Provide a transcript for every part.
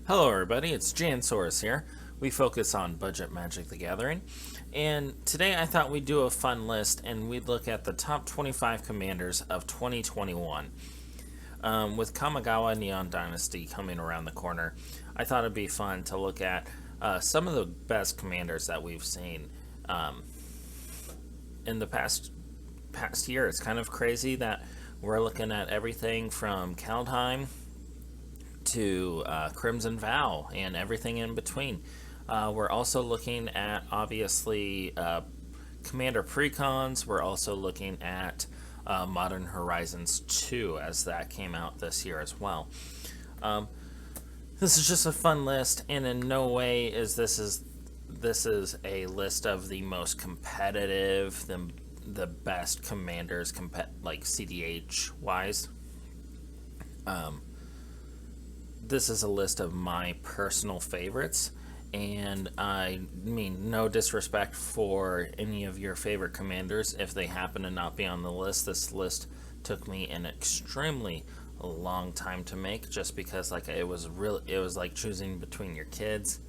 Hello everybody, it's Jansaurus here. We focus on budget Magic the Gathering, and today I thought we'd do a fun list and we'd look at the top 25 commanders of 2021. With Kamigawa Neon Dynasty coming around the corner, I thought it'd be fun to look at some of the best commanders that we've seen in the past year. It's kind of crazy that we're looking at everything from Kaldheim to Crimson Vow and everything in between. We're also looking at, obviously, Commander Precons. We're also looking at Modern Horizons 2, as that came out this year as well. This is just a fun list, and in no way is this is a list of the most competitive, the best commanders, like CDH wise. This is a list of my personal favorites, and I mean no disrespect for any of your favorite commanders if they happen to not be on the list. This list took me an extremely long time to make, just because it was like choosing between your kids.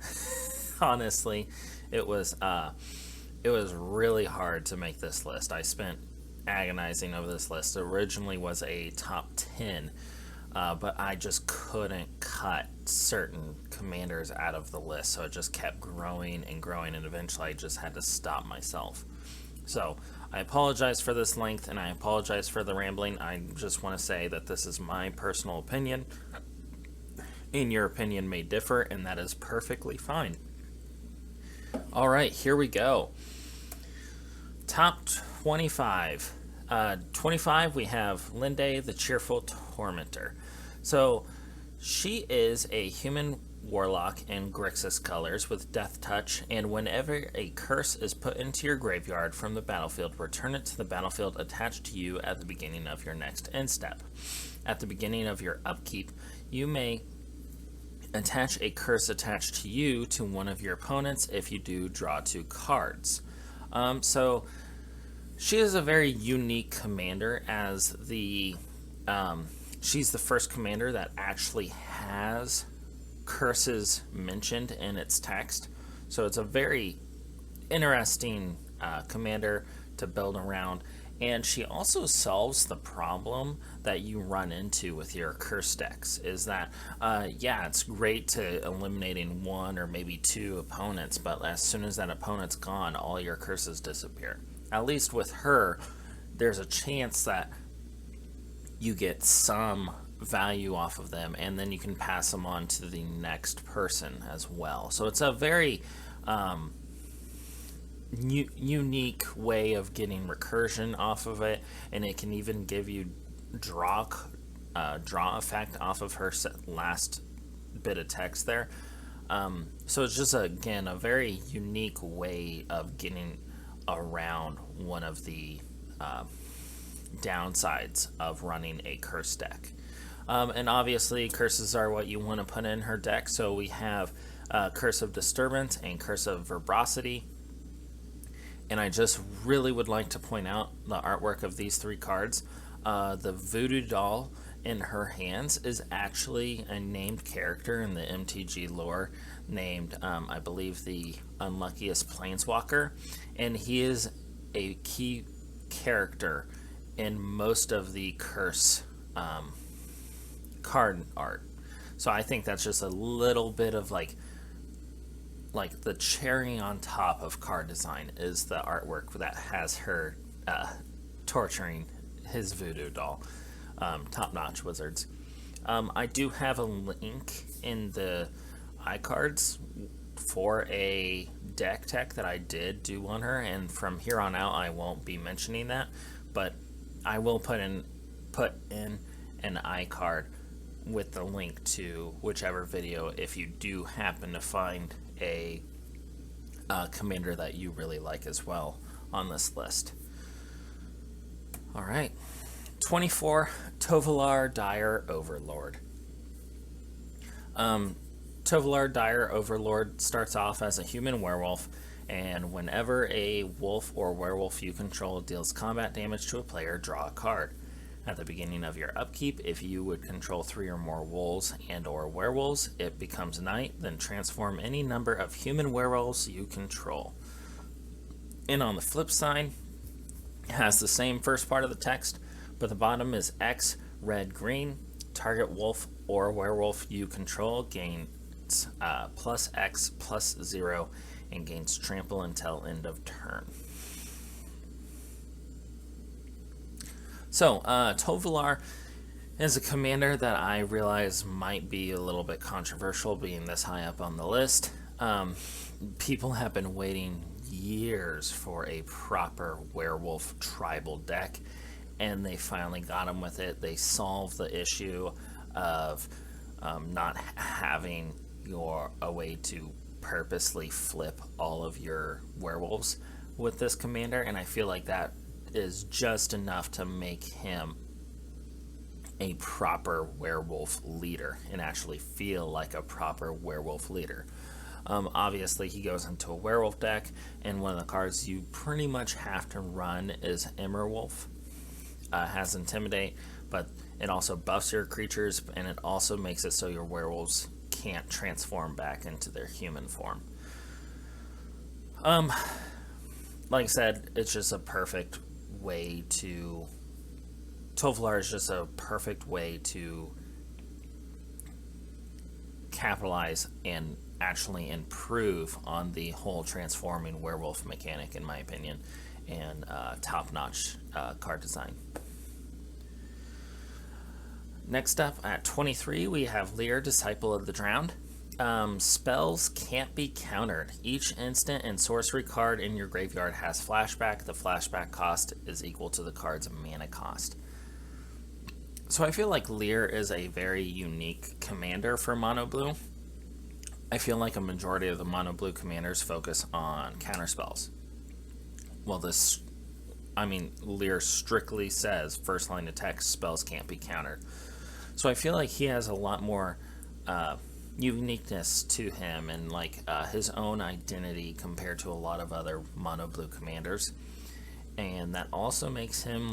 Honestly, it was really hard to make this list. I spent agonizing over this list. It originally was a top 10, but I just couldn't cut certain commanders out of the list, so it just kept growing and growing, and eventually I just had to stop myself. So I apologize for this length, and I apologize for the rambling. I just want to say that this is my personal opinion, and your opinion may differ, and that is perfectly fine. Alright, here we go. Top 25. 25, we have Linde, the Cheerful Tormentor. So, she is a human warlock in Grixis colors with Death Touch, and whenever a curse is put into your graveyard from the battlefield, return it to the battlefield attached to you at the beginning of your next end step. At the beginning of your upkeep, you may attach a curse attached to you to one of your opponents. If you do, draw 2 cards. So she is a very unique commander, as she's the first commander that actually has curses mentioned in its text. So it's a very interesting commander to build around. And she also solves the problem that you run into with your curse decks, is that, yeah, it's great to eliminating 1 or maybe 2 opponents, but as soon as that opponent's gone, all your curses disappear. At least with her, there's a chance that you get some value off of them, and then you can pass them on to the next person as well. So it's a very unique way of getting recursion off of it, and it can even give you draw effect off of her last bit of text there. So it's just again a very unique way of getting around one of the downsides of running a curse deck. And obviously curses are what you want to put in her deck, so we have Curse of Disturbance and Curse of Verbosity. And I just really would like to point out the artwork of these 3 cards. The Voodoo Doll in her hands is actually a named character in the MTG lore, named, I believe, the Unluckiest Planeswalker. And he is a key character in most of the Curse card art. So I think that's just a little bit of like the cherry on top of card design is the artwork that has her torturing his voodoo doll. Top-notch wizards. I do have a link in the iCards for a deck tech that I did do on her, and from here on out I won't be mentioning that, but I will put in an iCard with the link to whichever video if you do happen to find a commander that you really like as well on this list. Alright, 24, Tovalar Dire Overlord. Tovalar Dire Overlord starts off as a human werewolf, and whenever a wolf or werewolf you control deals combat damage to a player, draw a card. At the beginning of your upkeep, if you would control 3 or more wolves and or werewolves, it becomes night, then transform any number of human werewolves you control. And on the flip side, it has the same first part of the text, but the bottom is X, red, green. Target wolf or werewolf you control gains plus X plus 0 and gains trample until end of turn. So, Tovalar is a commander that I realize might be a little bit controversial being this high up on the list. People have been waiting years for a proper werewolf tribal deck, and they finally got him with it. They solved the issue of not having a way to purposely flip all of your werewolves with this commander, and I feel like that is just enough to make him a proper werewolf leader and actually feel like a proper werewolf leader. Obviously, he goes into a werewolf deck, and one of the cards you pretty much have to run is Immerwolf. Has Intimidate, but it also buffs your creatures, and it also makes it so your werewolves can't transform back into their human form. Like I said, it's just a perfect way to... Tovalar is just a perfect way to capitalize and actually improve on the whole transforming werewolf mechanic, in my opinion, and top-notch card design. Next up, at 23, we have Leer, Disciple of the Drowned. Spells can't be countered. Each instant and sorcery card in your graveyard has flashback. The flashback cost is equal to the card's mana cost. So I feel like Leer is a very unique commander for Mono Blue. I feel like a majority of the Mono Blue commanders focus on counter spells. Well, Leer strictly says first line of text, spells can't be countered. So I feel like he has a lot more uniqueness to him and his own identity compared to a lot of other Mono Blue commanders. And that also makes him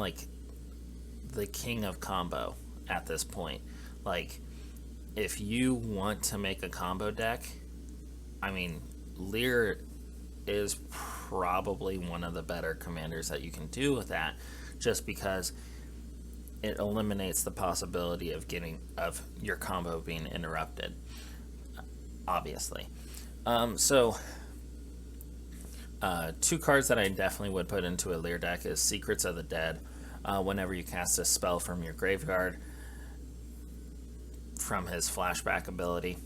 the king of combo at this point. If you want to make a combo deck, Leer is probably one of the better commanders that you can do with that, just because it eliminates the possibility of your combo being interrupted, obviously. Two cards that I definitely would put into a Leer deck is Secrets of the Dead. Whenever you cast a spell from your graveyard, from his flashback ability,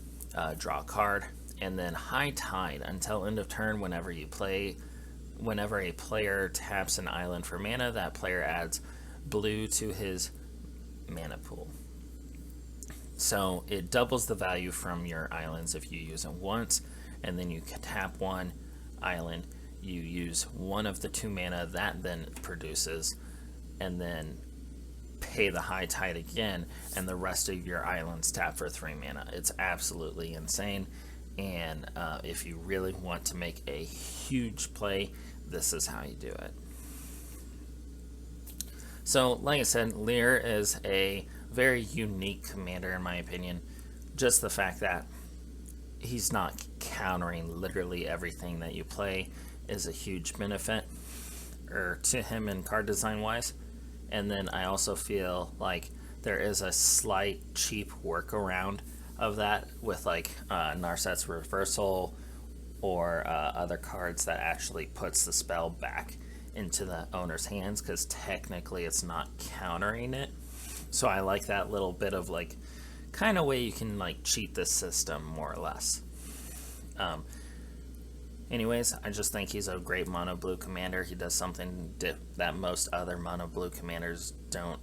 draw a card. And then High Tide. Until end of turn, whenever a player taps an island for mana, that player adds blue to his mana pool. So it doubles the value from your islands if you use it once, and then you can tap one island, you use one of the 2 mana that then produces, and then pay the High Tide again, and the rest of your islands tap for 3 mana. It's absolutely insane, and if you really want to make a huge play, this is how you do it. So, like I said, Leer is a very unique commander in my opinion. Just the fact that he's not countering literally everything that you play is a huge benefit to him in card design wise. And then I also feel like there is a slight cheap workaround of that with Narset's Reversal or other cards that actually puts the spell back into the owner's hands, because technically it's not countering it. So I like that little bit of kind of way you can cheat this system more or less. Anyways, I just think he's a great Mono Blue commander. He does something that most other Mono Blue commanders don't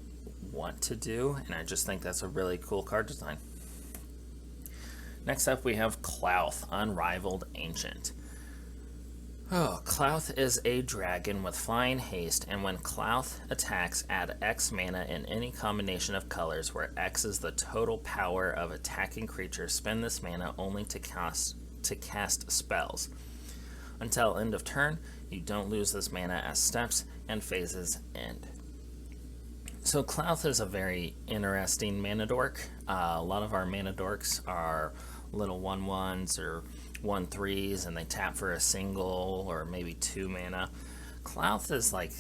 want to do, and I just think that's a really cool card design. Next up, we have Klauth, Unrivaled Ancient. Klauth is a dragon with flying haste, and when Klauth attacks, add X mana in any combination of colors where X is the total power of attacking creature. Spend this mana only to cast spells. Until end of turn, you don't lose this mana as steps and phases end. So Clouth is a very interesting mana dork. A lot of our mana dorks are little 1/1s or 1/3s, and they tap for a single or maybe 2 mana. Clouth is like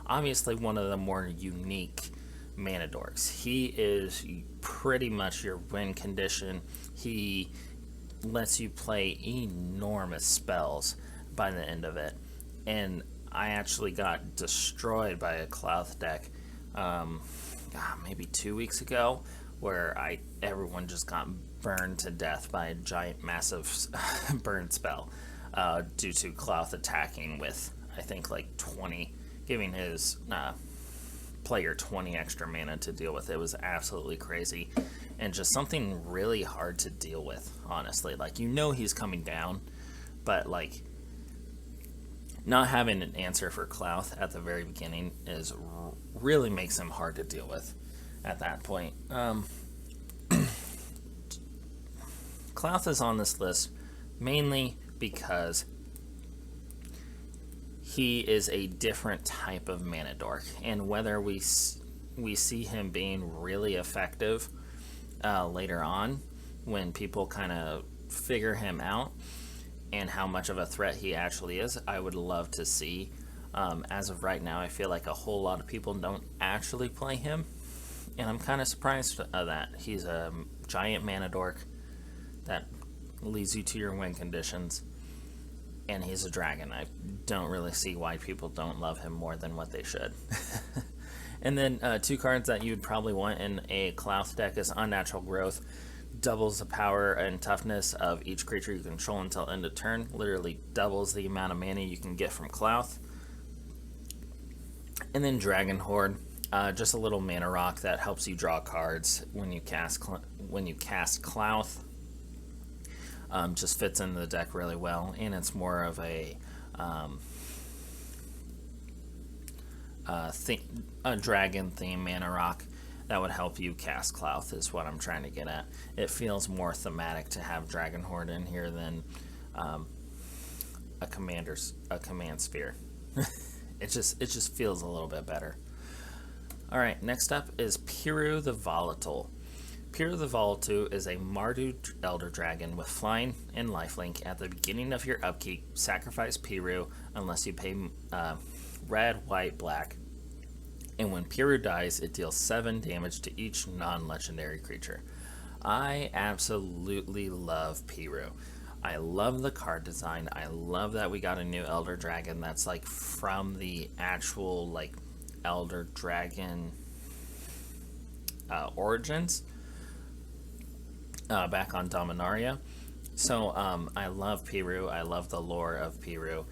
obviously one of the more unique mana dorks. He is pretty much your win condition. He lets you play enormous spells by the end of it. And I actually got destroyed by a Clouth deck maybe 2 weeks ago, where everyone just got burned to death by a giant, massive burn spell due to Clouth attacking with, I think, like 20, giving his player 20 extra mana to deal with. It was absolutely crazy, and just something really hard to deal with, honestly. Like, he's coming down, but like, not having an answer for Clouth at the very beginning really makes him hard to deal with at that point. Clouth is on this list mainly because he is a different type of mana dork, and whether we see him being really effective later on when people kind of figure him out and how much of a threat he actually is, I would love to see. As of right now, I feel like a whole lot of people don't actually play him, and I'm kind of surprised that he's a giant mana dork that leads you to your win conditions, and he's a dragon. I don't really see why people don't love him more than what they should. And then 2 cards that you'd probably want in a Clouth deck is Unnatural Growth. Doubles the power and toughness of each creature you control until end of turn. Literally doubles the amount of mana you can get from Clouth. And then Dragon Horde, just a little mana rock that helps you draw cards when you cast Clouth. Just fits into the deck really well, and it's more of a dragon theme mana rock that would help you cast Clouth, is what I'm trying to get at. It feels more thematic to have Dragon Horde in here than a command sphere. It just feels a little bit better. All right, next up is Pirou the Volatile. Pirou the Volatile is a Mardu Elder Dragon with flying and lifelink. At the beginning of your upkeep, sacrifice Pirou unless you pay red, white, black. And when Pirou dies, it deals 7 damage to each non-legendary creature. I absolutely love Pirou. I love the card design. I love that we got a new Elder Dragon that's like from the actual like Elder Dragon origins back on Dominaria. So I love Pirou. I love the lore of Pirou.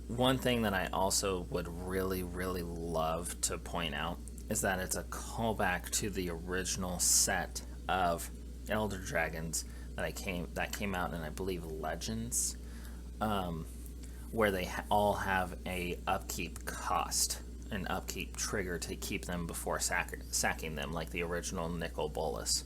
One thing that I also would really, really love to point out is that it's a callback to the original set of Elder Dragons that came out in, I believe, Legends, where they all have a upkeep cost, an upkeep trigger to keep them before sacking them, like the original Nicol Bolas.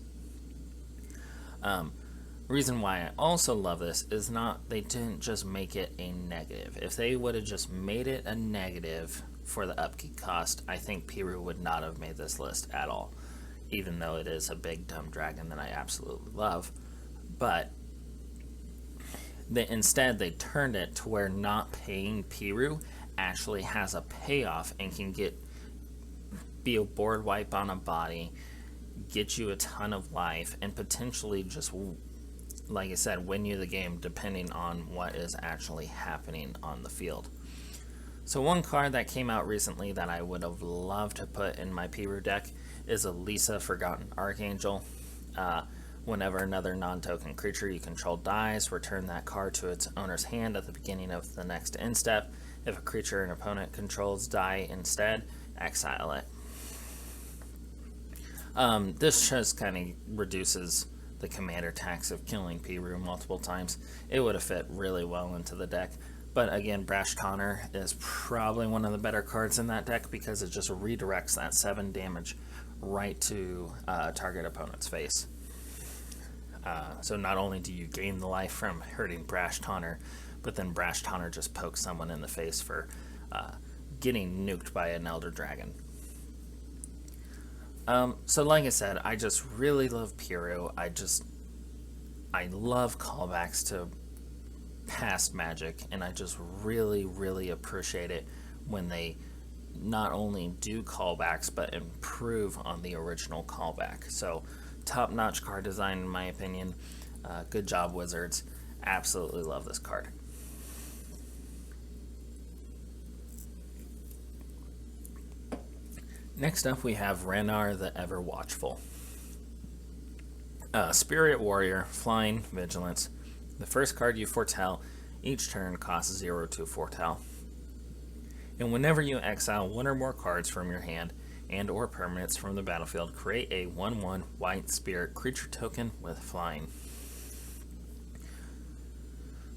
Reason why I also love this is they didn't just make it a negative. If they would have just made it a negative for the upkeep cost, I think Pirou would not have made this list at all, even though it is a big dumb dragon that I absolutely love. But instead they turned it to where not paying Pirou actually has a payoff and can be a board wipe on a body, get you a ton of life, and potentially just, like I said, win you the game depending on what is actually happening on the field. So one card that came out recently that I would have loved to put in my Pirou deck is Elisa, Forgotten Archangel. Whenever another non-token creature you control dies, return that card to its owner's hand at the beginning of the next end step. If a creature an opponent controls die instead, exile it. This just kind of reduces the commander tax of killing Pirou multiple times. It would have fit really well into the deck. But again, Brash Connor is probably one of the better cards in that deck because it just redirects that 7 damage right to target opponent's face. So not only do you gain the life from hurting Brash Connor, but then Brash Taunter just pokes someone in the face for getting nuked by an Elder Dragon. So like I said, I just really love Pirou. I love callbacks to past Magic, and I just really, really appreciate it when they not only do callbacks, but improve on the original callback. So, top-notch card design, in my opinion. Good job, Wizards. Absolutely love this card. Next up, we have Rannar the Ever Watchful. Spirit Warrior, Flying, Vigilance. The first card you foretell each turn costs 0 to foretell. And whenever you exile one or more cards from your hand and or permanents from the battlefield, create a 1/1 white spirit creature token with flying.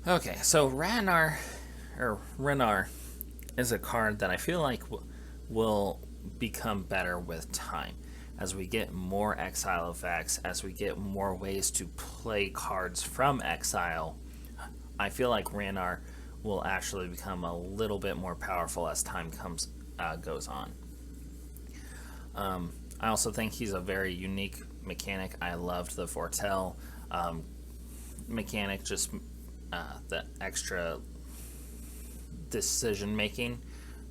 Okay, so Rannar is a card that I feel like will become better with time. As we get more exile effects, as we get more ways to play cards from exile, I feel like Rannar will actually become a little bit more powerful as time goes on. I also think he's a very unique mechanic. I loved the foretell mechanic, just the extra decision making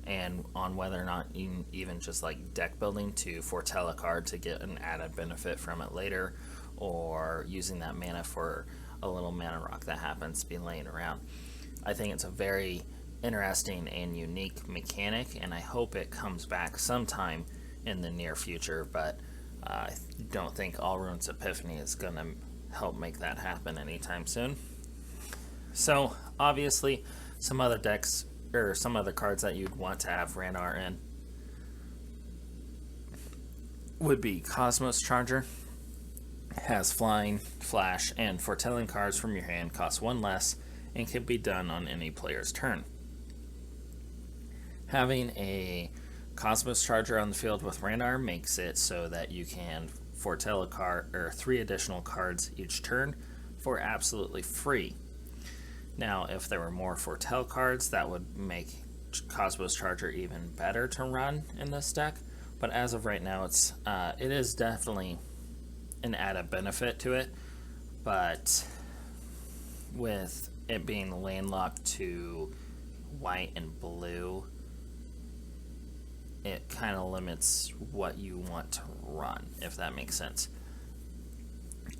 and on whether or not even just like deck building to foretell a card to get an added benefit from it later, or using that mana for a little mana rock that happens to be laying around. I think it's a very interesting and unique mechanic, and I hope it comes back sometime in the near future, but I don't think Alrund's Epiphany is going to help make that happen anytime soon. So, obviously, some other decks, or some other cards that you'd want to have Rannar in would be Cosmos Charger. Has flying, flash, and foretelling cards from your hand, cost 1 less, and can be done on any player's turn. Having a Cosmos Charger on the field with Rannar makes it so that you can foretell a card, or 3 additional cards each turn for absolutely free. Now, if there were more foretell cards, that would make Cosmos Charger even better to run in this deck, but as of right now, it is definitely an added benefit to it, but with it being landlocked to white and blue, it kind of limits what you want to run, if that makes sense.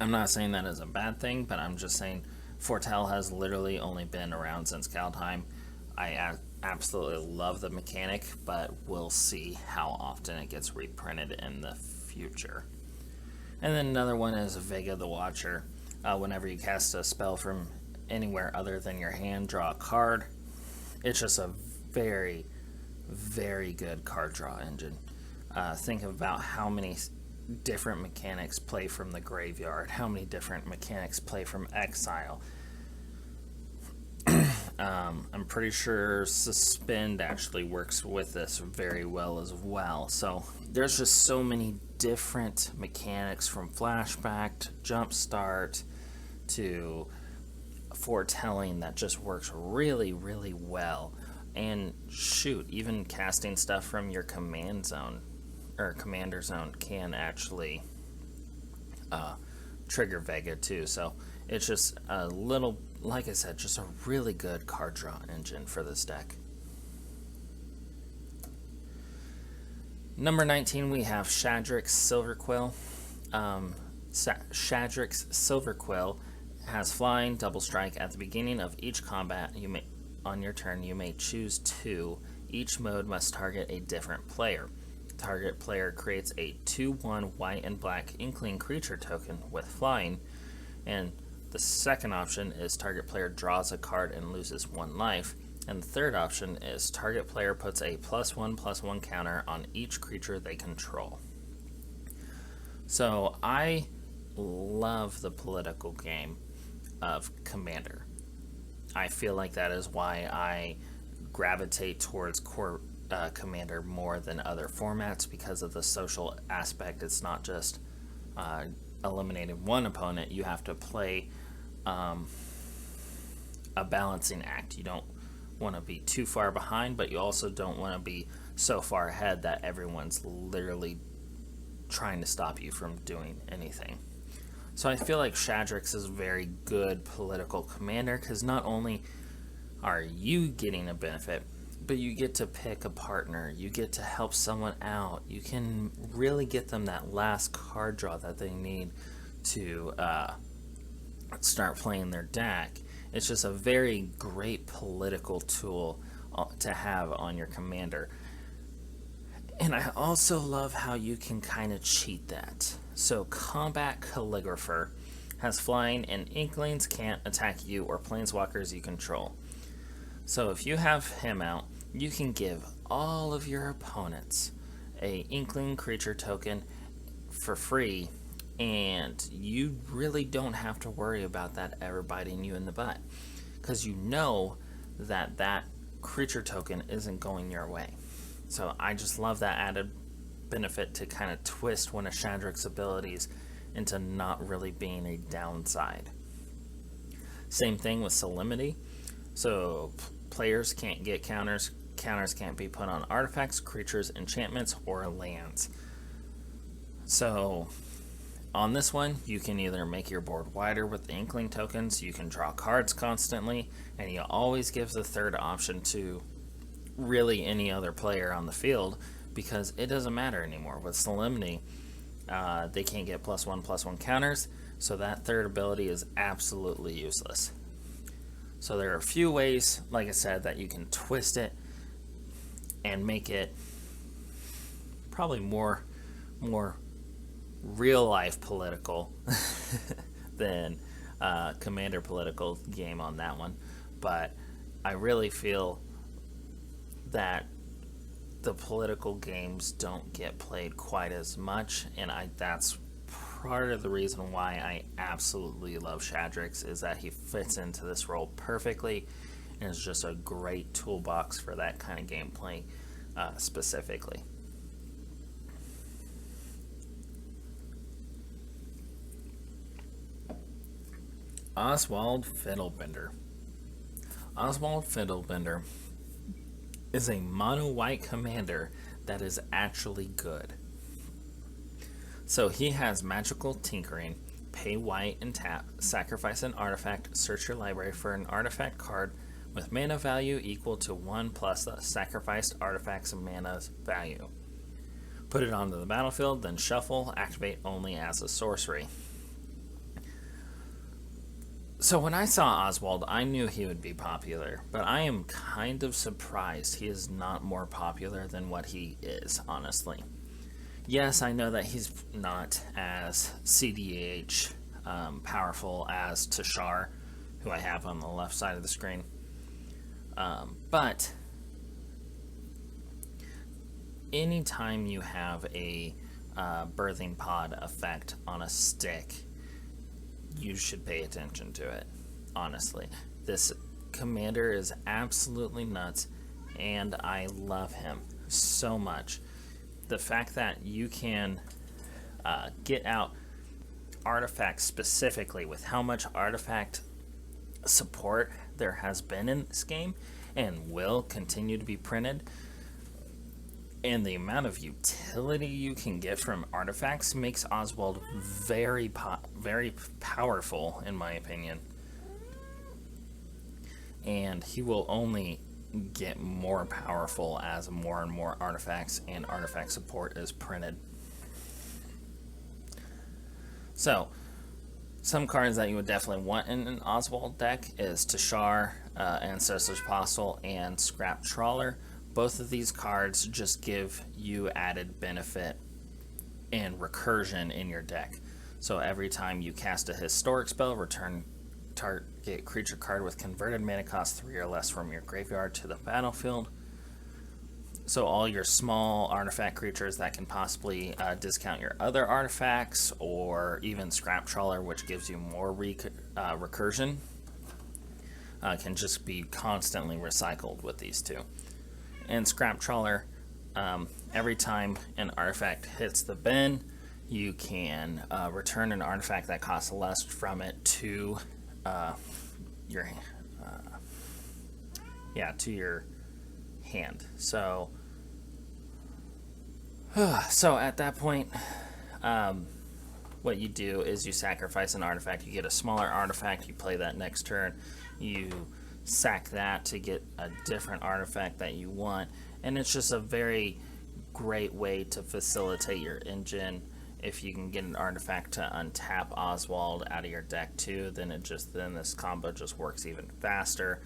I'm not saying that is a bad thing, but I'm just saying foretell has literally only been around since Kaldheim. I absolutely love the mechanic, but we'll see how often it gets reprinted in the future. And then another one is Vega the Watcher. Whenever you cast a spell from anywhere other than your hand, draw a card. It's just a very, very good card draw engine. Think about how many different mechanics play from the graveyard, how many different mechanics play from exile. I'm pretty sure Suspend actually works with this very well as well. So there's just so many different mechanics, from flashback to jumpstart to foretelling, that just works really, really well. And shoot, even casting stuff from your command zone or commander zone can actually trigger Vega too. So it's just a little, like I said, just a really good card draw engine for this deck. Number 19, we have Shadrick's Silverquill. Shadrick's Silverquill has flying, double strike. At the beginning of each combat, on your turn, you may choose 2. Each mode must target a different player. Target player creates a 2/1 white and black Inkling creature token with flying, and the second option is target player draws a card and loses 1 life. And the third option is target player puts a +1/+1 counter on each creature they control. So I love the political game of Commander. I feel like that is why I gravitate towards Commander more than other formats, because of the social aspect. It's not just eliminating one opponent. You have to play a balancing act. You don't want to be too far behind, but you also don't want to be so far ahead that everyone's literally trying to stop you from doing anything. So I feel like Shadrick is a very good political commander, because not only are you getting a benefit, but you get to pick a partner, you get to help someone out, you can really get them that last card draw that they need to start playing their deck. It's just a very great political tool to have on your commander. And I also love how you can kind of cheat that. So Combat Calligrapher has flying, and Inklings can't attack you or planeswalkers you control. So if you have him out, you can give all of your opponents a Inkling creature token for free, and you really don't have to worry about that ever biting you in the butt, because you know that that creature token isn't going your way. So I just love that added benefit to kind of twist one of Shadrick's abilities into not really being a downside. Same thing with Solemnity. So players can't get counters. Counters can't be put on artifacts, creatures, enchantments, or lands. So on this one, you can either make your board wider with the Inkling tokens, you can draw cards constantly, and you always give the third option to really any other player on the field, because it doesn't matter anymore. With Solemnity, they can't get +1/+1 counters, so that third ability is absolutely useless. So there are a few ways, like I said, that you can twist it and make it probably more real life political than Commander political game on that one. But I really feel that the political games don't get played quite as much, and that's part of the reason why I absolutely love Shadrick, is that he fits into this role perfectly and is just a great toolbox for that kind of gameplay specifically. Oswald Fiddlebender. Oswald Fiddlebender is a mono-white commander that is actually good. So he has Magical Tinkering, pay white and tap, sacrifice an artifact, search your library for an artifact card with mana value equal to 1 plus the sacrificed artifact's mana's value. Put it onto the battlefield, then shuffle, activate only as a sorcery. So when I saw Oswald, I knew he would be popular, but I am kind of surprised he is not more popular than what he is, honestly. Yes, I know that he's not as CDH powerful as Tashar, who I have on the left side of the screen. But anytime you have a birthing pod effect on a stick, you should pay attention to it, honestly. This commander is absolutely nuts, and I love him so much. The fact that you can get out artifacts specifically, with how much artifact support there has been in this game and will continue to be printed, and the amount of utility you can get from artifacts makes Oswald very powerful, in my opinion. And he will only get more powerful as more and more artifacts and artifact support is printed. So, some cards that you would definitely want in an Oswald deck is Tashar, Ancestor's Apostle, and Scrap Trawler. Both of these cards just give you added benefit and recursion in your deck. So every time you cast a historic spell, return target creature card with converted mana cost 3 or less from your graveyard to the battlefield. So all your small artifact creatures that can possibly discount your other artifacts, or even Scrap Trawler, which gives you more recursion, can just be constantly recycled with these two. And Scrap Trawler, every time an artifact hits the bin, you can return an artifact that costs less from it to your to your hand. So at that point, what you do is you sacrifice an artifact. You get a smaller artifact. You play that next turn. You sack that to get a different artifact that you want, and it's just a very great way to facilitate your engine. If you can get an artifact to untap Oswald out of your deck too, then this combo just works even faster.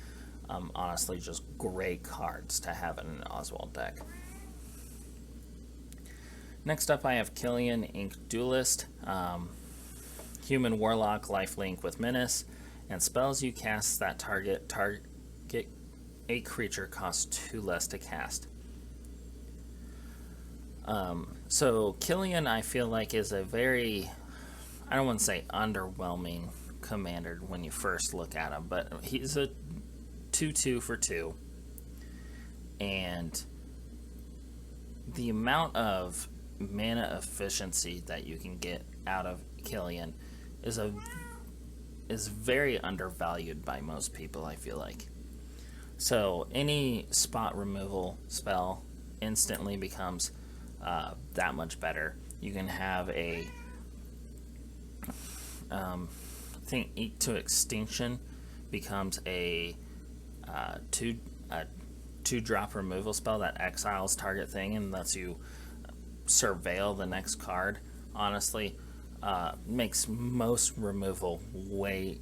Honestly, just great cards to have in an Oswald deck. Next up, I have Killian, Ink Duelist. Human Warlock, lifelink with Menace, and spells you cast that target a creature costs 2 less to cast. So Killian, I feel like, is a very, I don't want to say underwhelming commander when you first look at him, but he's a 2/2 for 2, and the amount of mana efficiency that you can get out of Killian is very undervalued by most people, I feel like. So any spot removal spell instantly becomes that much better. You can have a I think Eat to Extinction becomes a 2-drop removal spell that exiles target thing and lets you surveil the next card. Honestly, makes most removal way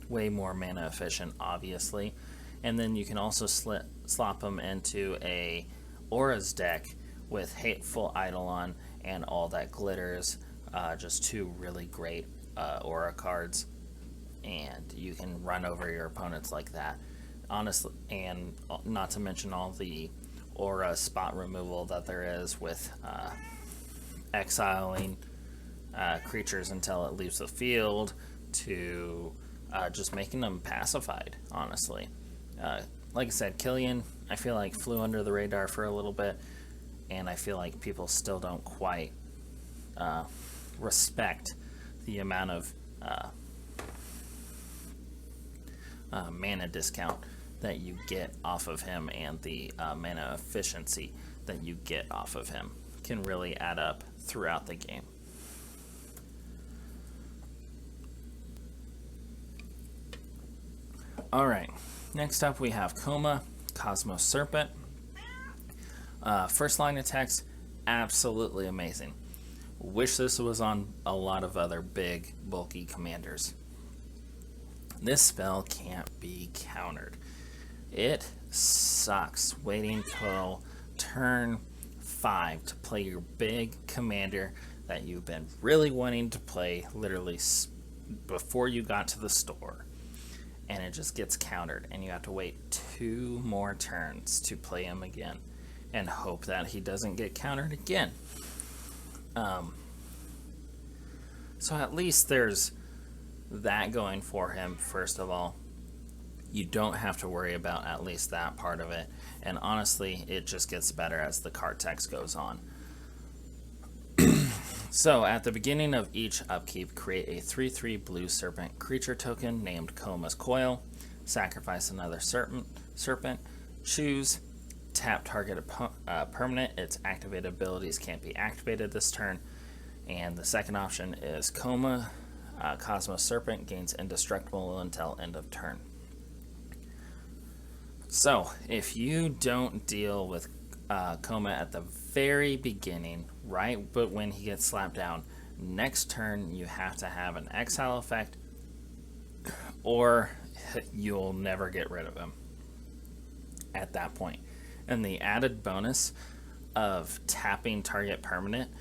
more mana efficient, obviously. And then you can also slop them into a Aura's deck with Hateful Eidolon and All That Glitters, just 2 really great Aura cards, and you can run over your opponents like that, honestly. And not to mention all the Aura spot removal that there is with exiling creatures until it leaves the field, to just making them pacified, honestly. Like I said, Killian, I feel like, flew under the radar for a little bit, and I feel like people still don't quite respect the amount of mana discount that you get off of him, and the mana efficiency that you get off of him can really add up throughout the game. Alright, next up we have Coma, Cosmos Serpent. First line attacks, absolutely amazing. Wish this was on a lot of other big, bulky commanders. This spell can't be countered. It sucks waiting till turn 5 to play your big commander that you've been really wanting to play literally before you got to the store, and it just gets countered, and you have to wait 2 more turns to play him again and hope that he doesn't get countered again. So at least there's that going for him. First of all, you don't have to worry about at least that part of it, and honestly, it just gets better as the card text goes on. So at the beginning of each upkeep, create a 3/3 blue serpent creature token named Coma's Coil, sacrifice another serpent, choose, tap target permanent. Its activated abilities can't be activated this turn. And the second option is Coma, Cosmos Serpent, gains indestructible until end of turn. So if you don't deal with Coma at the very beginning, right but when he gets slapped down, next turn you have to have an exile effect, or you'll never get rid of him at that point. And the added bonus of tapping target permanent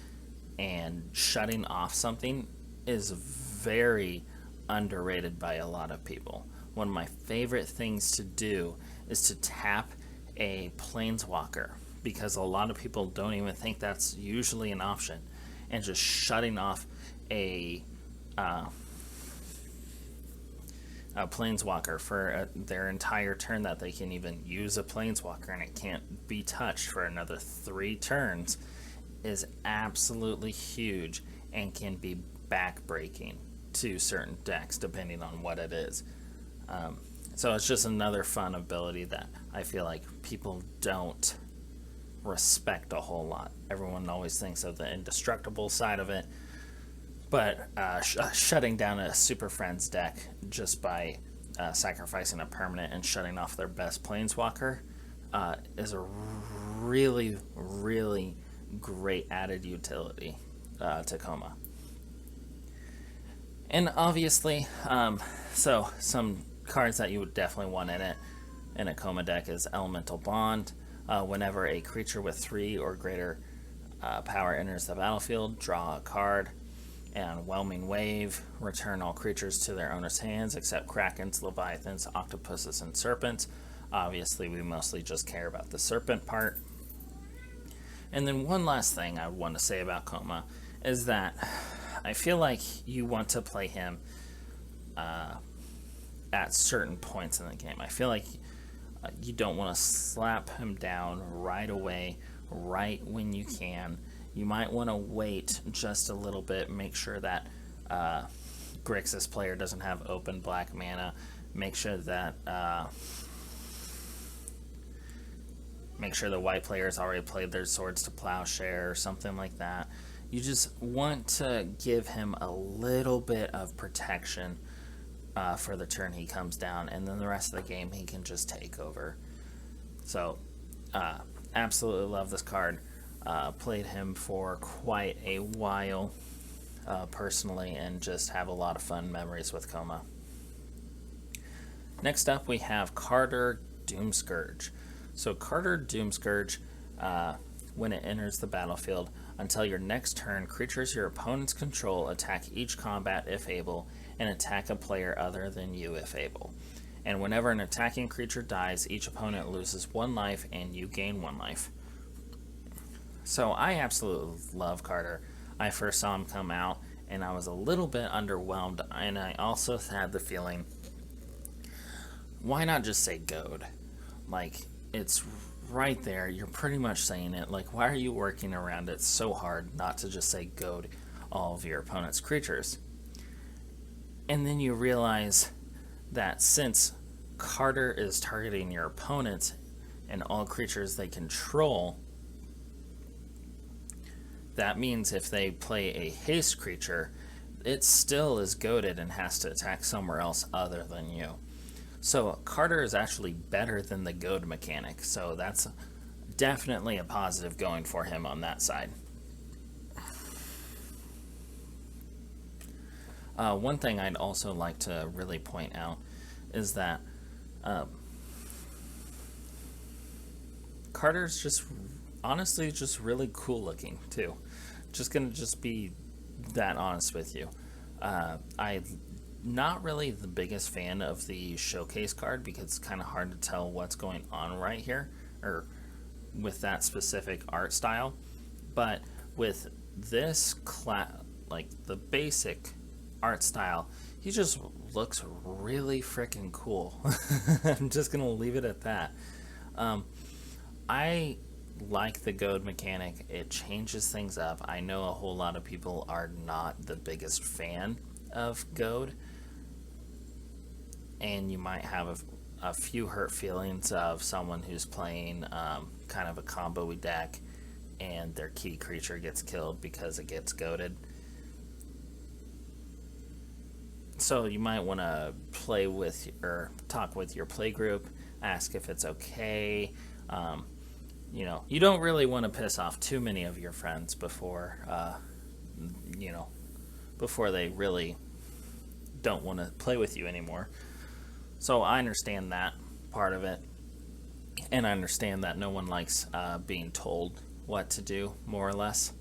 and shutting off something is very underrated by a lot of people. One of my favorite things to do is to tap a planeswalker, because a lot of people don't even think that's usually an option, and just shutting off a planeswalker for their entire turn, that they can even use a planeswalker and it can't be touched for another 3 turns, is absolutely huge and can be backbreaking to certain decks depending on what it is. So it's just another fun ability that I feel like people don't respect a whole lot. Everyone always thinks of the indestructible side of it, but shutting down a Super Friends deck just by sacrificing a permanent and shutting off their best planeswalker is a really, really great added utility to Coma. And obviously, so some cards that you would definitely want in a Coma deck is Elemental Bond. Whenever a creature with 3 or greater power enters the battlefield, draw a card. And Whelming Wave, return all creatures to their owner's hands except Krakens, Leviathans, Octopuses, and Serpents. Obviously, we mostly just care about the Serpent part. And then one last thing I want to say about Coma is that I feel like you want to play him at certain points in the game. I feel like you don't want to slap him down right away, right when you can. You might want to wait just a little bit, make sure that Grixis player doesn't have open black mana, make sure that the white player's already played their Swords to Plowshare or something like that. You just want to give him a little bit of protection for the turn he comes down, and then the rest of the game he can just take over. So, absolutely love this card. Played him for quite a while personally, and just have a lot of fun memories with Coma. Next up we have Karth Doomscourge. So Karth Doomscourge, when it enters the battlefield, until your next turn, creatures your opponents control attack each combat if able, and attack a player other than you if able. And whenever an attacking creature dies, each opponent loses 1 life and you gain 1 life. So I absolutely love Karth. I first saw him come out and I was a little bit underwhelmed, and I also had the feeling, why not just say goad? Like, it's right there, you're pretty much saying it. Like, why are you working around it so hard not to just say goad all of your opponent's creatures? And then you realize that since Karth is targeting your opponents and all creatures they control, that means if they play a haste creature, it still is goaded and has to attack somewhere else other than you. So Karth is actually better than the goad mechanic, so that's definitely a positive going for him on that side. One thing I'd also like to really point out is that Karth's just honestly just really cool looking too. Just gonna just be that honest with you. I'm not really the biggest fan of the showcase card because it's kind of hard to tell what's going on right here or with that specific art style, but with this like the basic art style, he just looks really freaking cool. I'm just gonna leave it at that. I like the goad mechanic. It changes things up. I know a whole lot of people are not the biggest fan of goad, and you might have a few hurt feelings of someone who's playing kind of a combo deck and their key creature gets killed because it gets goaded. So you might want to play with or talk with your play group, ask if it's okay. You don't really want to piss off too many of your friends before they really don't want to play with you anymore. So I understand that part of it, and I understand that no one likes being told what to do, more or less.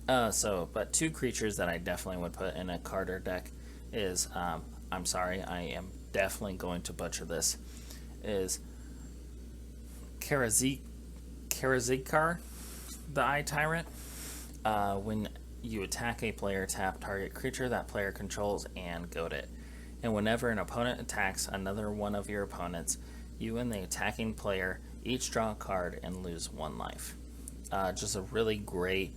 But 2 creatures that I definitely would put in a Karth deck is, I'm sorry, I am definitely going to butcher this, is Karazikar, the Eye Tyrant. When you attack a player, tap target creature that player controls and goad it. And whenever an opponent attacks another one of your opponents, you and the attacking player each draw a card and lose 1 life. Just a really great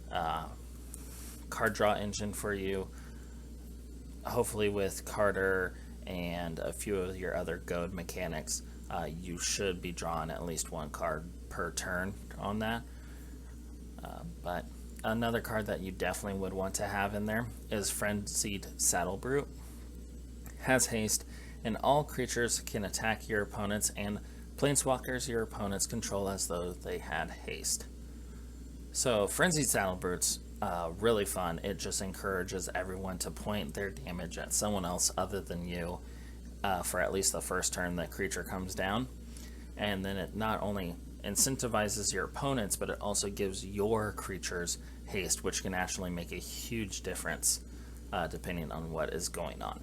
card draw engine for you. Hopefully with Karth and a few of your other goad mechanics, you should be drawing at least one card per turn on that. But another card that you definitely would want to have in there is Frenzied Saddle Brute. Has haste, and all creatures can attack your opponents and planeswalkers your opponents control as though they had haste. So Frenzied Saddle Brute's really fun. It just encourages everyone to point their damage at someone else other than you for at least the first turn that creature comes down. And then it not only incentivizes your opponents, but it also gives your creatures haste, which can actually make a huge difference depending on what is going on.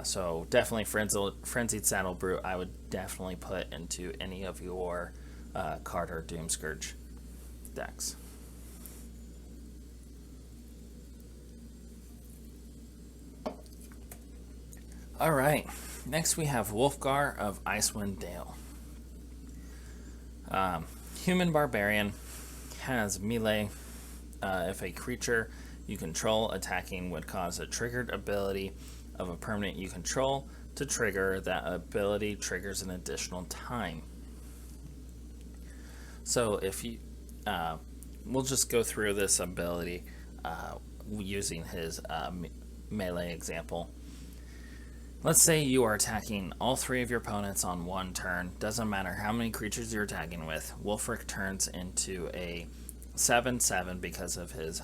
So definitely Frenzied Saddle Brute I would definitely put into any of your Carter Doomscourge decks. Alright, next we have Wolfgard of Icewind Dale. Human Barbarian has melee. If a creature you control attacking would cause a triggered ability of a permanent you control to trigger, that ability triggers an additional time. So if you, we'll just go through this ability using his melee example. Let's say you are attacking all three of your opponents on one turn. Doesn't matter how many creatures you're attacking with. Wolfric turns into a 7/7 because of his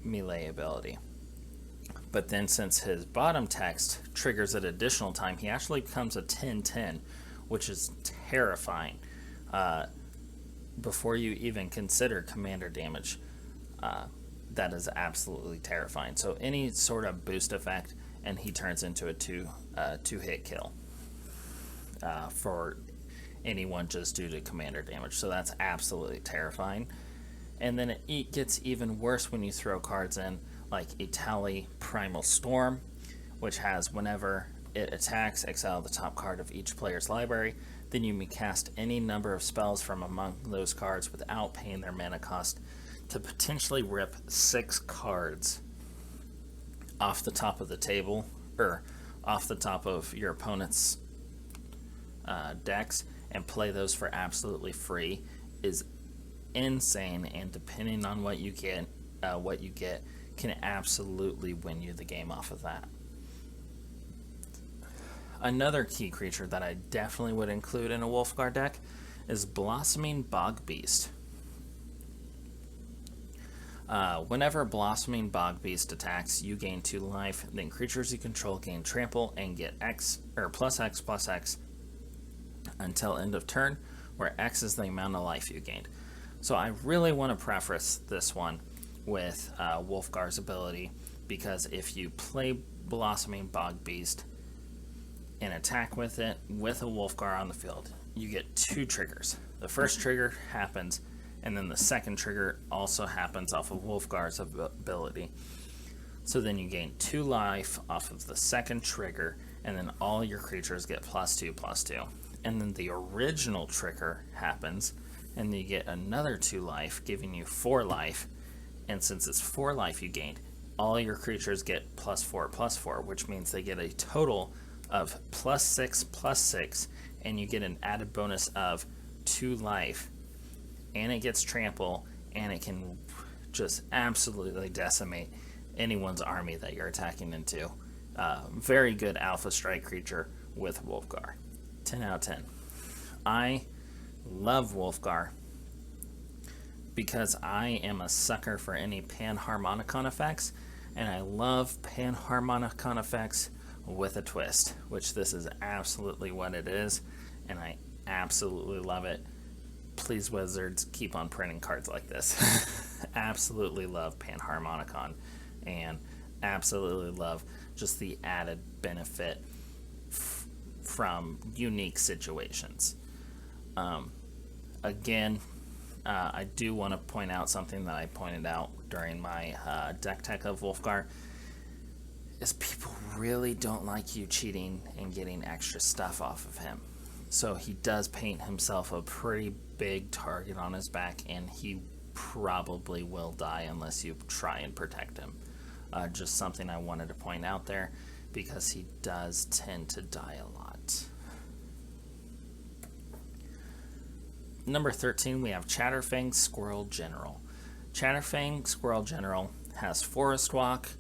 melee ability. But then since his bottom text triggers at additional time, he actually becomes a 10/10, which is terrifying. Before you even consider commander damage, that is absolutely terrifying. So any sort of boost effect, and he turns into a two-hit kill for anyone just due to commander damage. So that's absolutely terrifying. And then it gets even worse when you throw cards in like Itali Primal Storm, which has whenever it attacks, exile the top card of each player's library. Then you may cast any number of spells from among those cards without paying their mana cost to potentially rip 6 cards off the top of the table, or off the top of your opponent's decks, and play those for absolutely free. Is insane, and depending on what you get, can absolutely win you the game off of that. Another key creature that I definitely would include in a Wolfgard deck is Blossoming Bog Beast. Whenever Blossoming Bog Beast attacks, you gain 2 life. Then creatures you control gain trample and get X or +X until end of turn, where X is the amount of life you gained. So I really want to preface this one with Wolfgard's ability, because if you play Blossoming Bog Beast and attack with it with a Wolfgard on the field, you get 2 triggers. The first trigger happens, and then the second trigger also happens off of Wolfgard's ability. So then you gain 2 life off of the second trigger, and then all your creatures get +2/+2. And then the original trigger happens, and you get another 2 life, giving you 4 life. And since it's 4 life you gained, all your creatures get +4/+4, which means they get a total of +6/+6, and you get an added bonus of 2 life. And it gets trample, and it can just absolutely decimate anyone's army that you're attacking into. Very good alpha strike creature with Wolfgard. 10 out of 10. I love Wolfgard because I am a sucker for any Panharmonicon effects, and I love Panharmonicon effects with a twist, which this is absolutely what it is, and I absolutely love it. Please, Wizards, keep on printing cards like this. Absolutely love Panharmonicon, and absolutely love just the added benefit from unique situations. Again, I do want to point out something that I pointed out during my deck tech of Wolfgard, is people really don't like you cheating and getting extra stuff off of him. So he does paint himself a pretty big target on his back, and he probably will die unless you try and protect him. Just something I wanted to point out there, because he does tend to die a lot. Number 13, we have Chatterfang Squirrel General. Chatterfang Squirrel General has Forest Walk,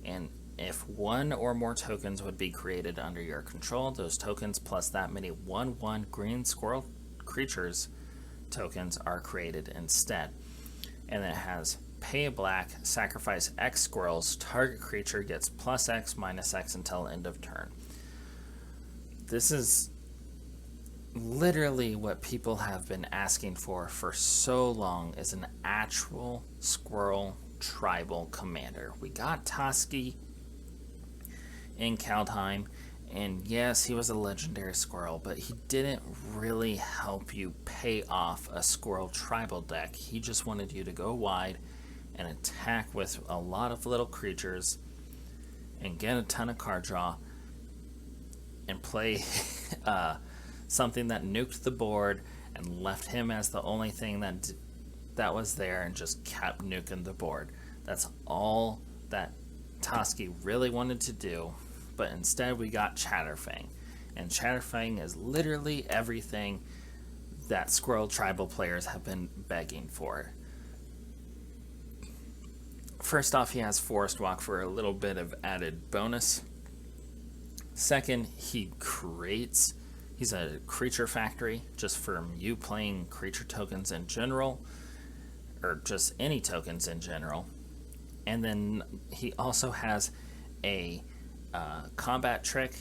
and if one or more tokens would be created under your control, those tokens plus that many 1/1 green squirrel creatures tokens are created instead. And it has pay a black, sacrifice X squirrels, target creature gets plus X minus X until end of turn. This is literally what people have been asking for so long, is an actual squirrel tribal commander. We got Toski in Kaldheim, and yes, he was a legendary squirrel, but he didn't really help you pay off a squirrel tribal deck. He just wanted you to go wide and attack with a lot of little creatures and get a ton of card draw and play something that nuked the board and left him as the only thing that was there and just kept nuking the board. That's all that Toski really wanted to do, but instead we got Chatterfang. And Chatterfang is literally everything that Squirrel Tribal players have been begging for. First off, he has Forest Walk for a little bit of added bonus. Second, he's a creature factory, just from you playing creature tokens in general, or just any tokens in general. And then he also has a combat trick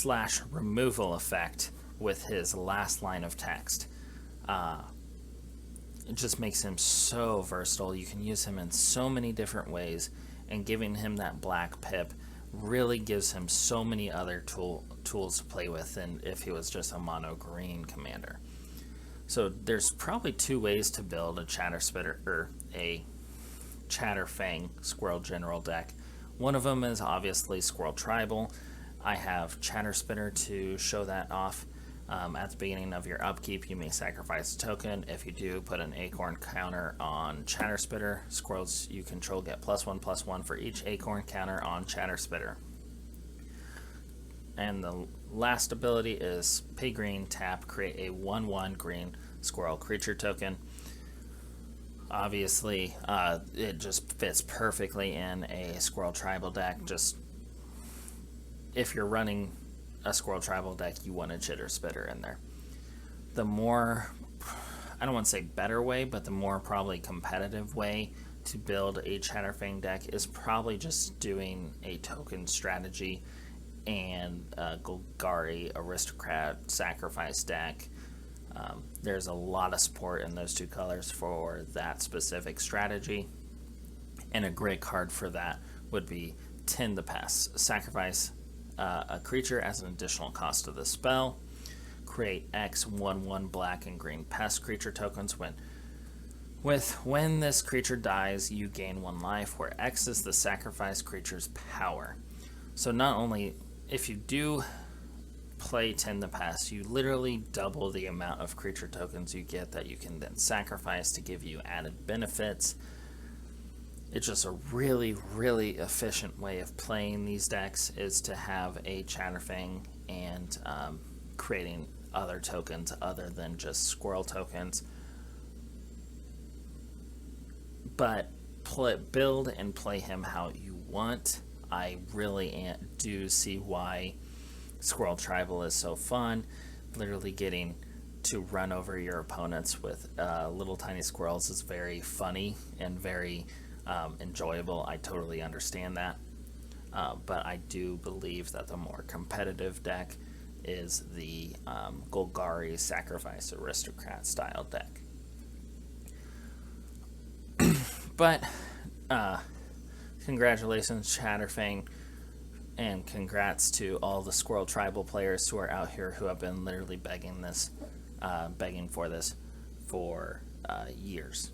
/ removal effect with his last line of text. It just makes him so versatile. You can use him in so many different ways, and giving him that black pip really gives him so many other tools to play with than if he was just a mono green commander. So there's probably two ways to build a a Chatterfang Squirrel General deck. One of them is obviously Squirrel Tribal. I have Chatterspitter to show that off. At the beginning of your upkeep, you may sacrifice a token. If you do, put an acorn counter on Chatterspitter. Squirrels you control get +1/+1 for each acorn counter on Chatterspitter. And the last ability is pay green, tap, create a 1/1 green squirrel creature token. Obviously, it just fits perfectly in a Squirrel Tribal deck. Just if you're running a Squirrel Tribal deck, you want a Chitterspitter in there. The more, I don't want to say better way, but the more probably competitive way to build a Chatterfang deck is probably just doing a token strategy and a Golgari Aristocrat sacrifice deck. There's a lot of support in those two colors for that specific strategy, and a great card for that would be Tend the Pest. Sacrifice a creature as an additional cost of the spell. Create X 1/1 black and green pest creature tokens. When this creature dies, you gain 1 life, where X is the sacrifice creature's power. So not only, if you do play Tend the Pest, you literally double the amount of creature tokens you get that you can then sacrifice to give you added benefits. It's just a really, really efficient way of playing these decks, is to have a Chatterfang and creating other tokens other than just squirrel tokens. But build and play him how you want. I really do see why Squirrel Tribal is so fun. Literally getting to run over your opponents with little tiny squirrels is very funny and very enjoyable. I totally understand that. But I do believe that the more competitive deck is the Golgari Sacrifice Aristocrat style deck. But congratulations, Chatterfang, and congrats to all the Squirrel Tribal players who are out here who have been literally begging for this for years.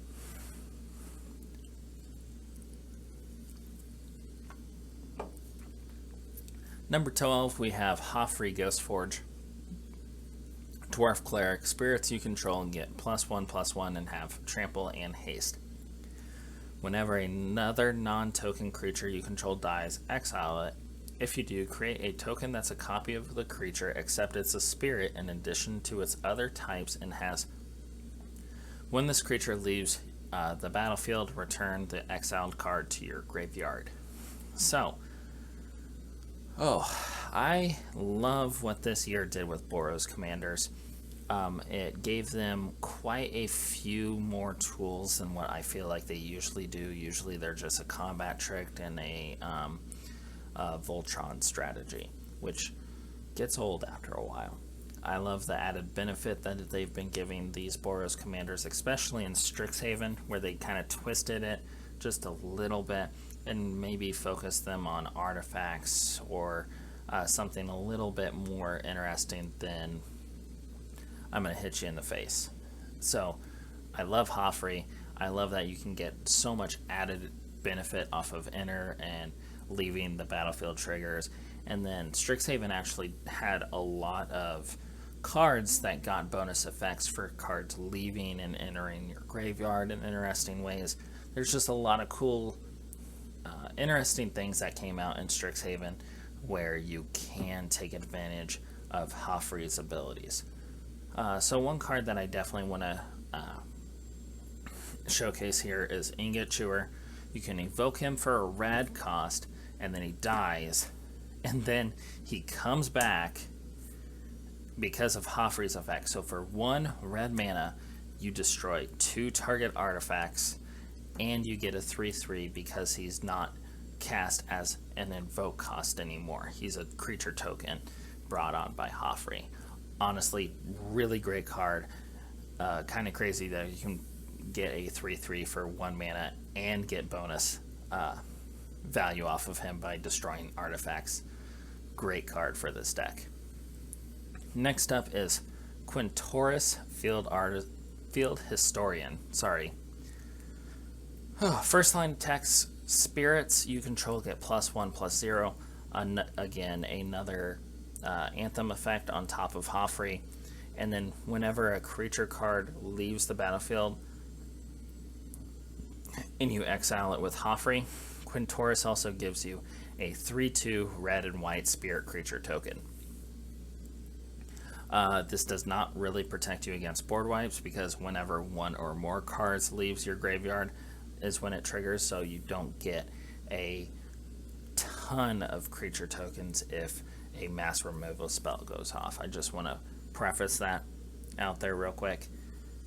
Number 12, we have Hoffrey Ghostforge. Dwarf Cleric. Spirits you control and get +1/+1 and have trample and haste. Whenever another non-token creature you control dies, exile it. If you do, create a token that's a copy of the creature, except it's a spirit in addition to its other types, and has... When this creature leaves the battlefield, return the exiled card to your graveyard. So, I love what this year did with Boros commanders. It gave them quite a few more tools than what I feel like they usually do. Usually they're just a combat trick and a Voltron strategy, which gets old after a while. I love the added benefit that they've been giving these Boros commanders, especially in Strixhaven, where they kind of twisted it just a little bit and maybe focused them on artifacts or something a little bit more interesting than I'm going to hit you in the face. So I love Hoffrey. I love that you can get so much added benefit off of enter and leaving the battlefield triggers. And then Strixhaven actually had a lot of cards that got bonus effects for cards leaving and entering your graveyard in interesting ways. There's just a lot of cool, interesting things that came out in Strixhaven where you can take advantage of Hoffrey's abilities. So one card that I definitely want to showcase here is Ingot Chewer. You can evoke him for a red cost, and then he dies, and then he comes back because of Hoffrey's effect. So for 1 red mana, you destroy 2 target artifacts, and you get a 3/3 because he's not cast as an invoke cost anymore. He's a creature token brought on by Hoffrey. Honestly, really great card. Kind of crazy that you can get a 3/3 for 1 mana and get bonus value off of him by destroying artifacts. Great card for this deck. Next up is Quintoris Field Historian. Sorry. First line text: spirits you control get +1/+0. Again, another Anthem effect on top of Hoffrey. And then whenever a creature card leaves the battlefield and you exile it with Hoffrey, Quintoris also gives you a 3/2 red and white spirit creature token. This does not really protect you against board wipes, because whenever 1 or more cards leaves your graveyard is when it triggers, so you don't get a ton of creature tokens if a mass removal spell goes off. I just want to preface that out there real quick.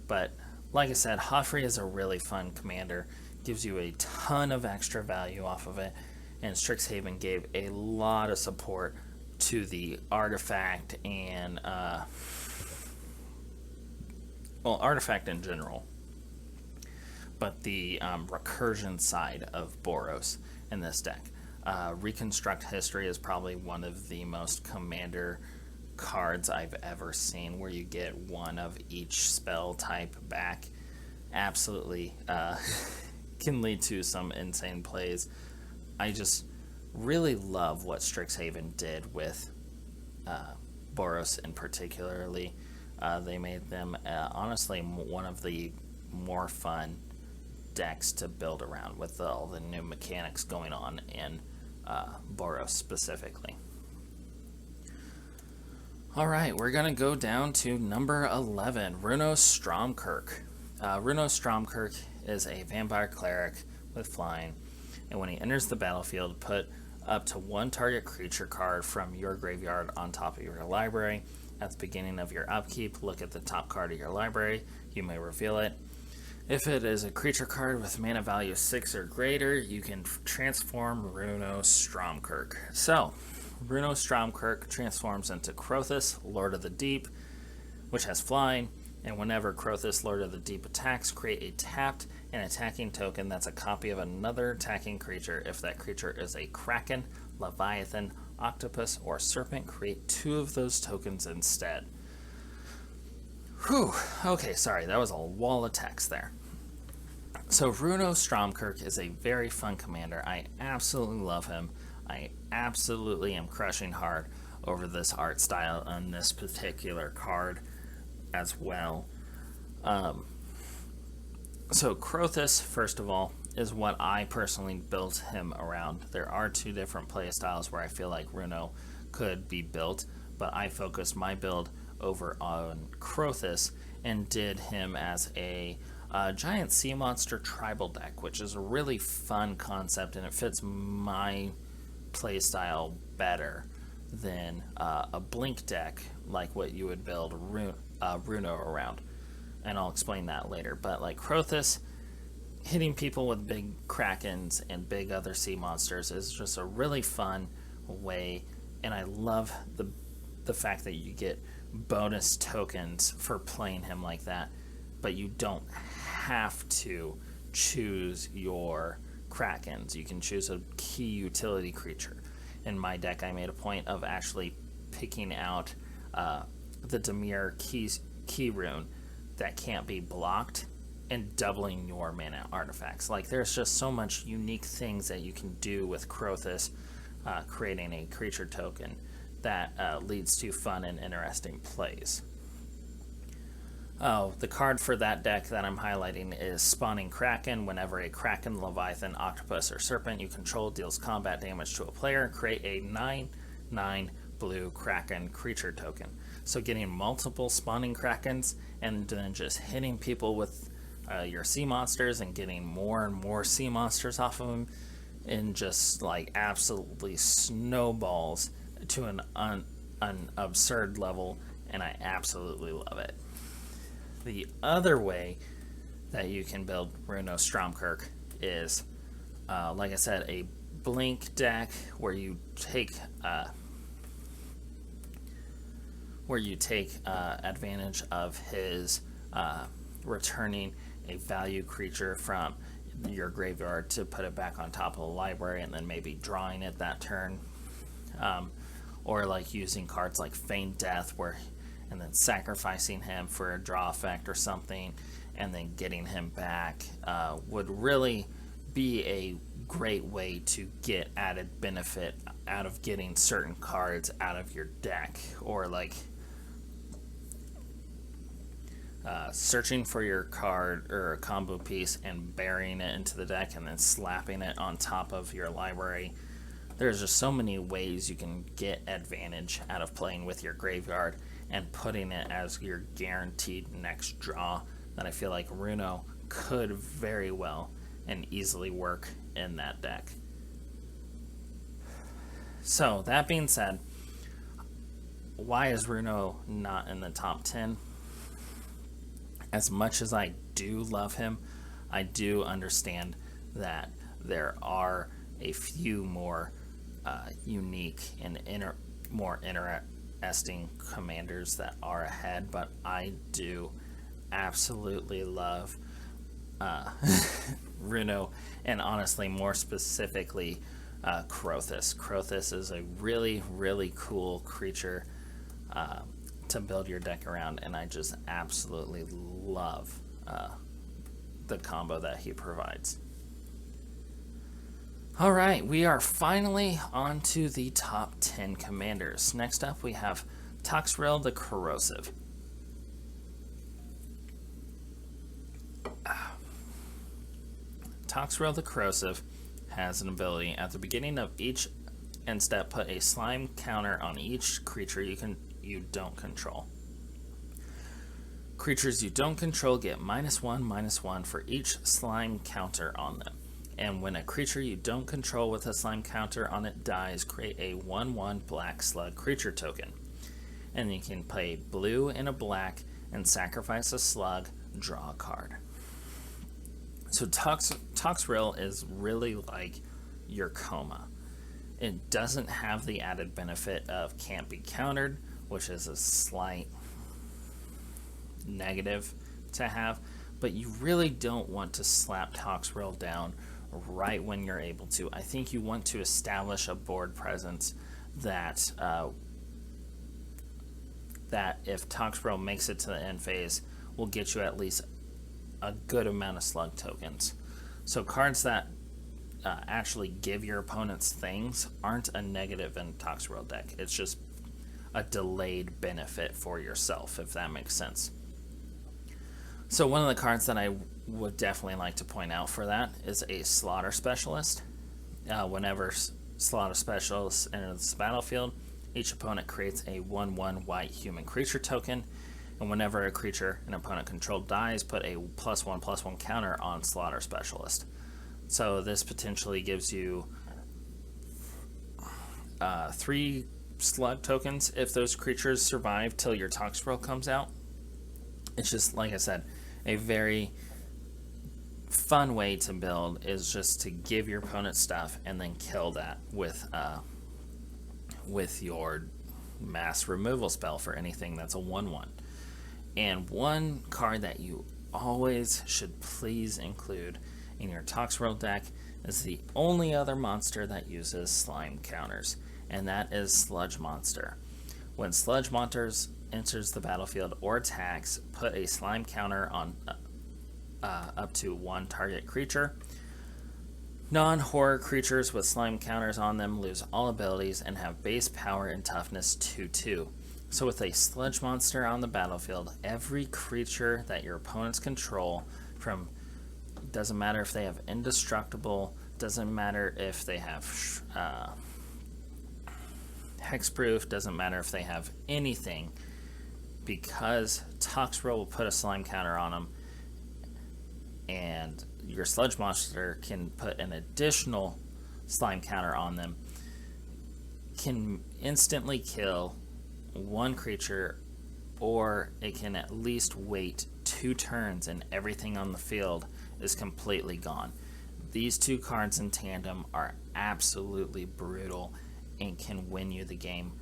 But like I said, Hoffrey is a really fun commander, gives you a ton of extra value off of it, and Strixhaven gave a lot of support to the artifact and artifact in general, but the recursion side of Boros in this deck. Reconstruct History is probably one of the most commander cards I've ever seen, where you get 1 of each spell type back. Absolutely can lead to some insane plays. I just really love what Strixhaven did with Boros in particularly. They made them honestly one of the more fun decks to build around, with all the new mechanics going on in Boros specifically. Alright, we're going to go down to number 11, Revenant Stromkirk. Revenant Stromkirk is a vampire cleric with flying, and when he enters the battlefield, put up to 1 target creature card from your graveyard on top of your library. At the beginning of your upkeep, look at the top card of your library. You may reveal it. If it is a creature card with mana value 6 or greater, you can transform Revenant Stromkirk. So, Revenant Stromkirk transforms into Crothis, Lord of the Deep, which has flying, and whenever Crothis, Lord of the Deep attacks, create a tapped and attacking token that's a copy of another attacking creature. If that creature is a Kraken, Leviathan, Octopus, or Serpent, create 2 of those tokens instead. Whew, okay, sorry, that was a wall of text there. So Revenant Stromkirk is a very fun commander. I absolutely love him. I absolutely am crushing hard over this art style on this particular card as well. So Crothis, first of all, is what I personally built him around. There are two different play styles where I feel like Runo could be built, but I focused my build over on Krothus and did him as a giant sea monster tribal deck, which is a really fun concept, and it fits my playstyle better than a blink deck like what you would build Runo around. And I'll explain that later. But like Krothus, hitting people with big krakens and big other sea monsters is just a really fun way, and I love the fact that you get bonus tokens for playing him like that, but you don't have to choose your krakens. You can choose a key utility creature. In my deck, I made a point of actually picking out the Dimir key rune that can't be blocked and doubling your mana artifacts. Like, there's just so much unique things that you can do with Krothus creating a creature token that leads to fun and interesting plays. Oh, the card for that deck that I'm highlighting is Spawning Kraken. Whenever a Kraken, Leviathan, Octopus, or Serpent you control deals combat damage to a player, create a 9/9 blue Kraken creature token. So getting multiple Spawning Krakens and then just hitting people with your sea monsters and getting more and more sea monsters off of them and just like absolutely snowballs to an absurd level, and I absolutely love it. The other way that you can build Revenant Stromkirk is, like I said, a blink deck where you take advantage of his returning a value creature from your graveyard to put it back on top of the library, and then maybe drawing it that turn, or like using cards like Feign Death and then sacrificing him for a draw effect or something, and then getting him back would really be a great way to get added benefit out of getting certain cards out of your deck, or like searching for your card or a combo piece and burying it into the deck and then slapping it on top of your library. There's just so many ways you can get advantage out of playing with your graveyard and putting it as your guaranteed next draw that I feel like Runo could very well and easily work in that deck. So, that being said, why is Runo not in the top 10? As much as I do love him, I do understand that there are a few more unique and more interesting commanders that are ahead, but I do absolutely love Runo, and honestly, more specifically, Krothus. Krothus is a really, really cool creature to build your deck around, and I just absolutely love the combo that he provides. Alright, we are finally on to the top 10 commanders. Next up, we have Tox Rail the Corrosive. Tox Rail the Corrosive has an ability. At the beginning of each end step, put a slime counter on each creature you don't control. Creatures you don't control get -1/-1 for each slime counter on them. And when a creature you don't control with a slime counter on it dies, create a 1/1 black slug creature token. And you can play blue and a black and sacrifice a slug, draw a card. So Tox Rail is really like your Coma. It doesn't have the added benefit of can't be countered, which is a slight negative to have, but you really don't want to slap Tox Rail down right when you're able to. I think you want to establish a board presence that if Tox Rail makes it to the end phase will get you at least a good amount of slug tokens. So cards that actually give your opponents things aren't a negative in Tox Rail deck. It's just a delayed benefit for yourself, if that makes sense. So one of the cards that I would definitely like to point out for that is a Slaughter Specialist. Whenever Slaughter Specialists enter this battlefield, each opponent creates a 1/1 white human creature token, and whenever a creature an opponent controlled dies, put a +1/+1 counter on Slaughter Specialist. So this potentially gives you 3 slug tokens if those creatures survive till your Tox Rail comes out. It's just, like I said, a very fun way to build is just to give your opponent stuff and then kill that with your mass removal spell for anything that's a 1/1. And one card that you always should please include in your Tox Rail deck is the only other monster that uses slime counters, and that is Sludge Monster. When Sludge Monsters enters the battlefield or attacks, put a slime counter on up to 1 target creature. Non-horror creatures with slime counters on them lose all abilities and have base power and toughness 2/2. So with a Sludge Monster on the battlefield, every creature that your opponents control, from doesn't matter if they have indestructible, doesn't matter if they have hexproof, doesn't matter if they have anything, because Tox Rail will put a slime counter on them, and your Sludge Monster can put an additional slime counter on them, can instantly kill 1 creature, or it can at least wait 2 turns and everything on the field is completely gone. These 2 cards in tandem are absolutely brutal and can win you the game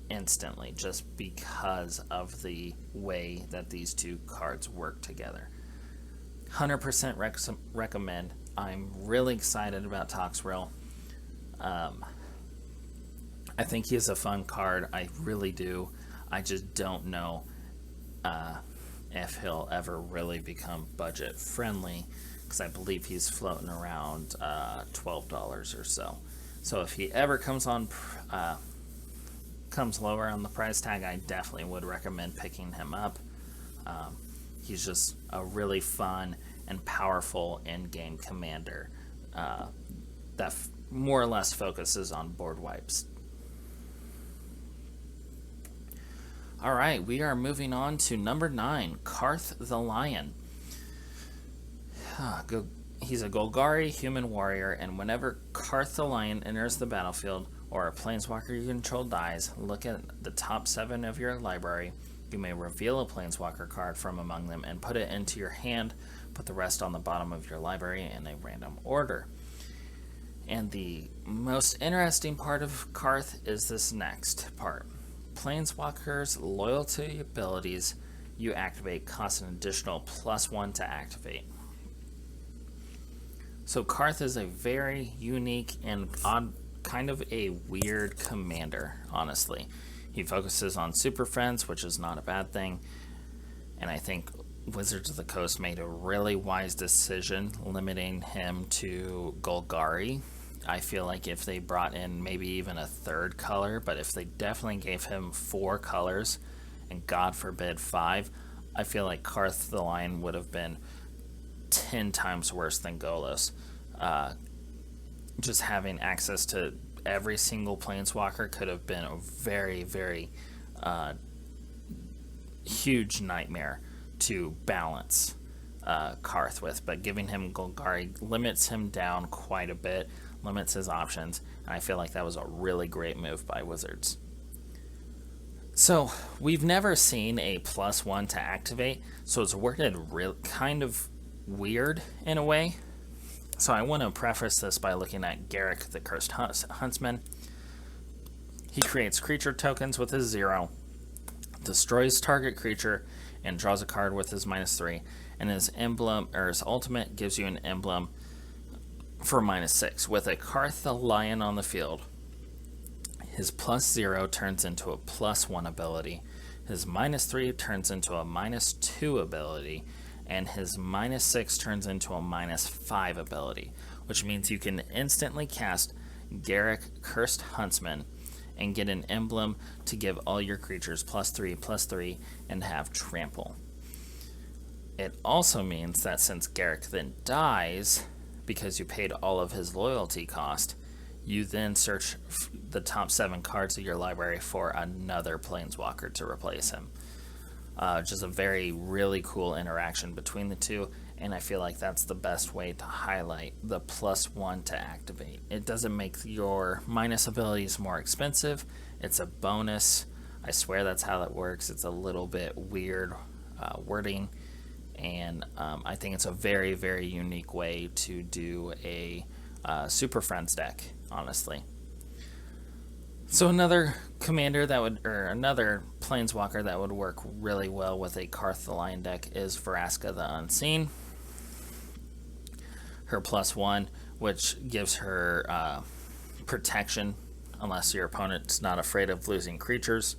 instantly just because of the way that these 2 cards work together. 100% recommend. I'm really excited about Tox Rail. I think he's a fun card. I really do. I just don't know if he'll ever really become budget friendly, because I believe he's floating around $12 or so. So if he ever comes lower on the price tag, I definitely would recommend picking him up. He's just a really fun and powerful in-game commander that more or less focuses on board wipes. Alright, we are moving on to number 9, Karth the Lion. He's a Golgari human warrior, and whenever Karth the Lion enters the battlefield or a planeswalker you control dies, look at the top 7 of your library. You may reveal a planeswalker card from among them and put it into your hand. Put the rest on the bottom of your library in a random order. And the most interesting part of Karth is this next part. Planeswalkers' loyalty abilities you activate cost an additional +1 to activate. So Karth is a very unique and odd, kind of a weird commander, honestly. He focuses on Super Friends, which is not a bad thing, and I think Wizards of the Coast made a really wise decision limiting him to Golgari. I feel like if they brought in maybe even a 3rd color, but if they definitely gave him 4 colors, and God forbid 5, I feel like Karth the Lion would have been 10 times worse than Golos. Just having access to every single planeswalker could have been a very, very huge nightmare to balance Karth with, but giving him Golgari limits him down quite a bit, limits his options, and I feel like that was a really great move by Wizards. So we've never seen a +1 to activate, so it's worded kind of weird in a way. So I want to preface this by looking at Garruk the Cursed Huntsman. He creates creature tokens with his 0, destroys target creature, and draws a card with his -3, and his emblem, or his ultimate, gives you an emblem for -6. With a Karth the Lion on the field, his +0 turns into a +1 ability, his -3 turns into a -2 ability, and his -6 turns into a -5 ability, which means you can instantly cast Garruk Cursed Huntsman and get an emblem to give all your creatures +3/+3 and have trample. it also means that since Garrick then dies, because you paid all of his loyalty cost, you then search the top 7 cards of your library for another Planeswalker to replace him. Just a very, really cool interaction between the two, and I feel like that's the best way to highlight the +1 to activate. It doesn't make your minus abilities more expensive, it's a bonus. I swear that's how that works. It's a little bit weird wording, and I think it's a very, very unique way to do a Super Friends deck, honestly. So another commander that would, or another planeswalker that would work really well with a Karth the Lion deck is Vraska the Unseen. Her +1, which gives her protection unless your opponent's not afraid of losing creatures.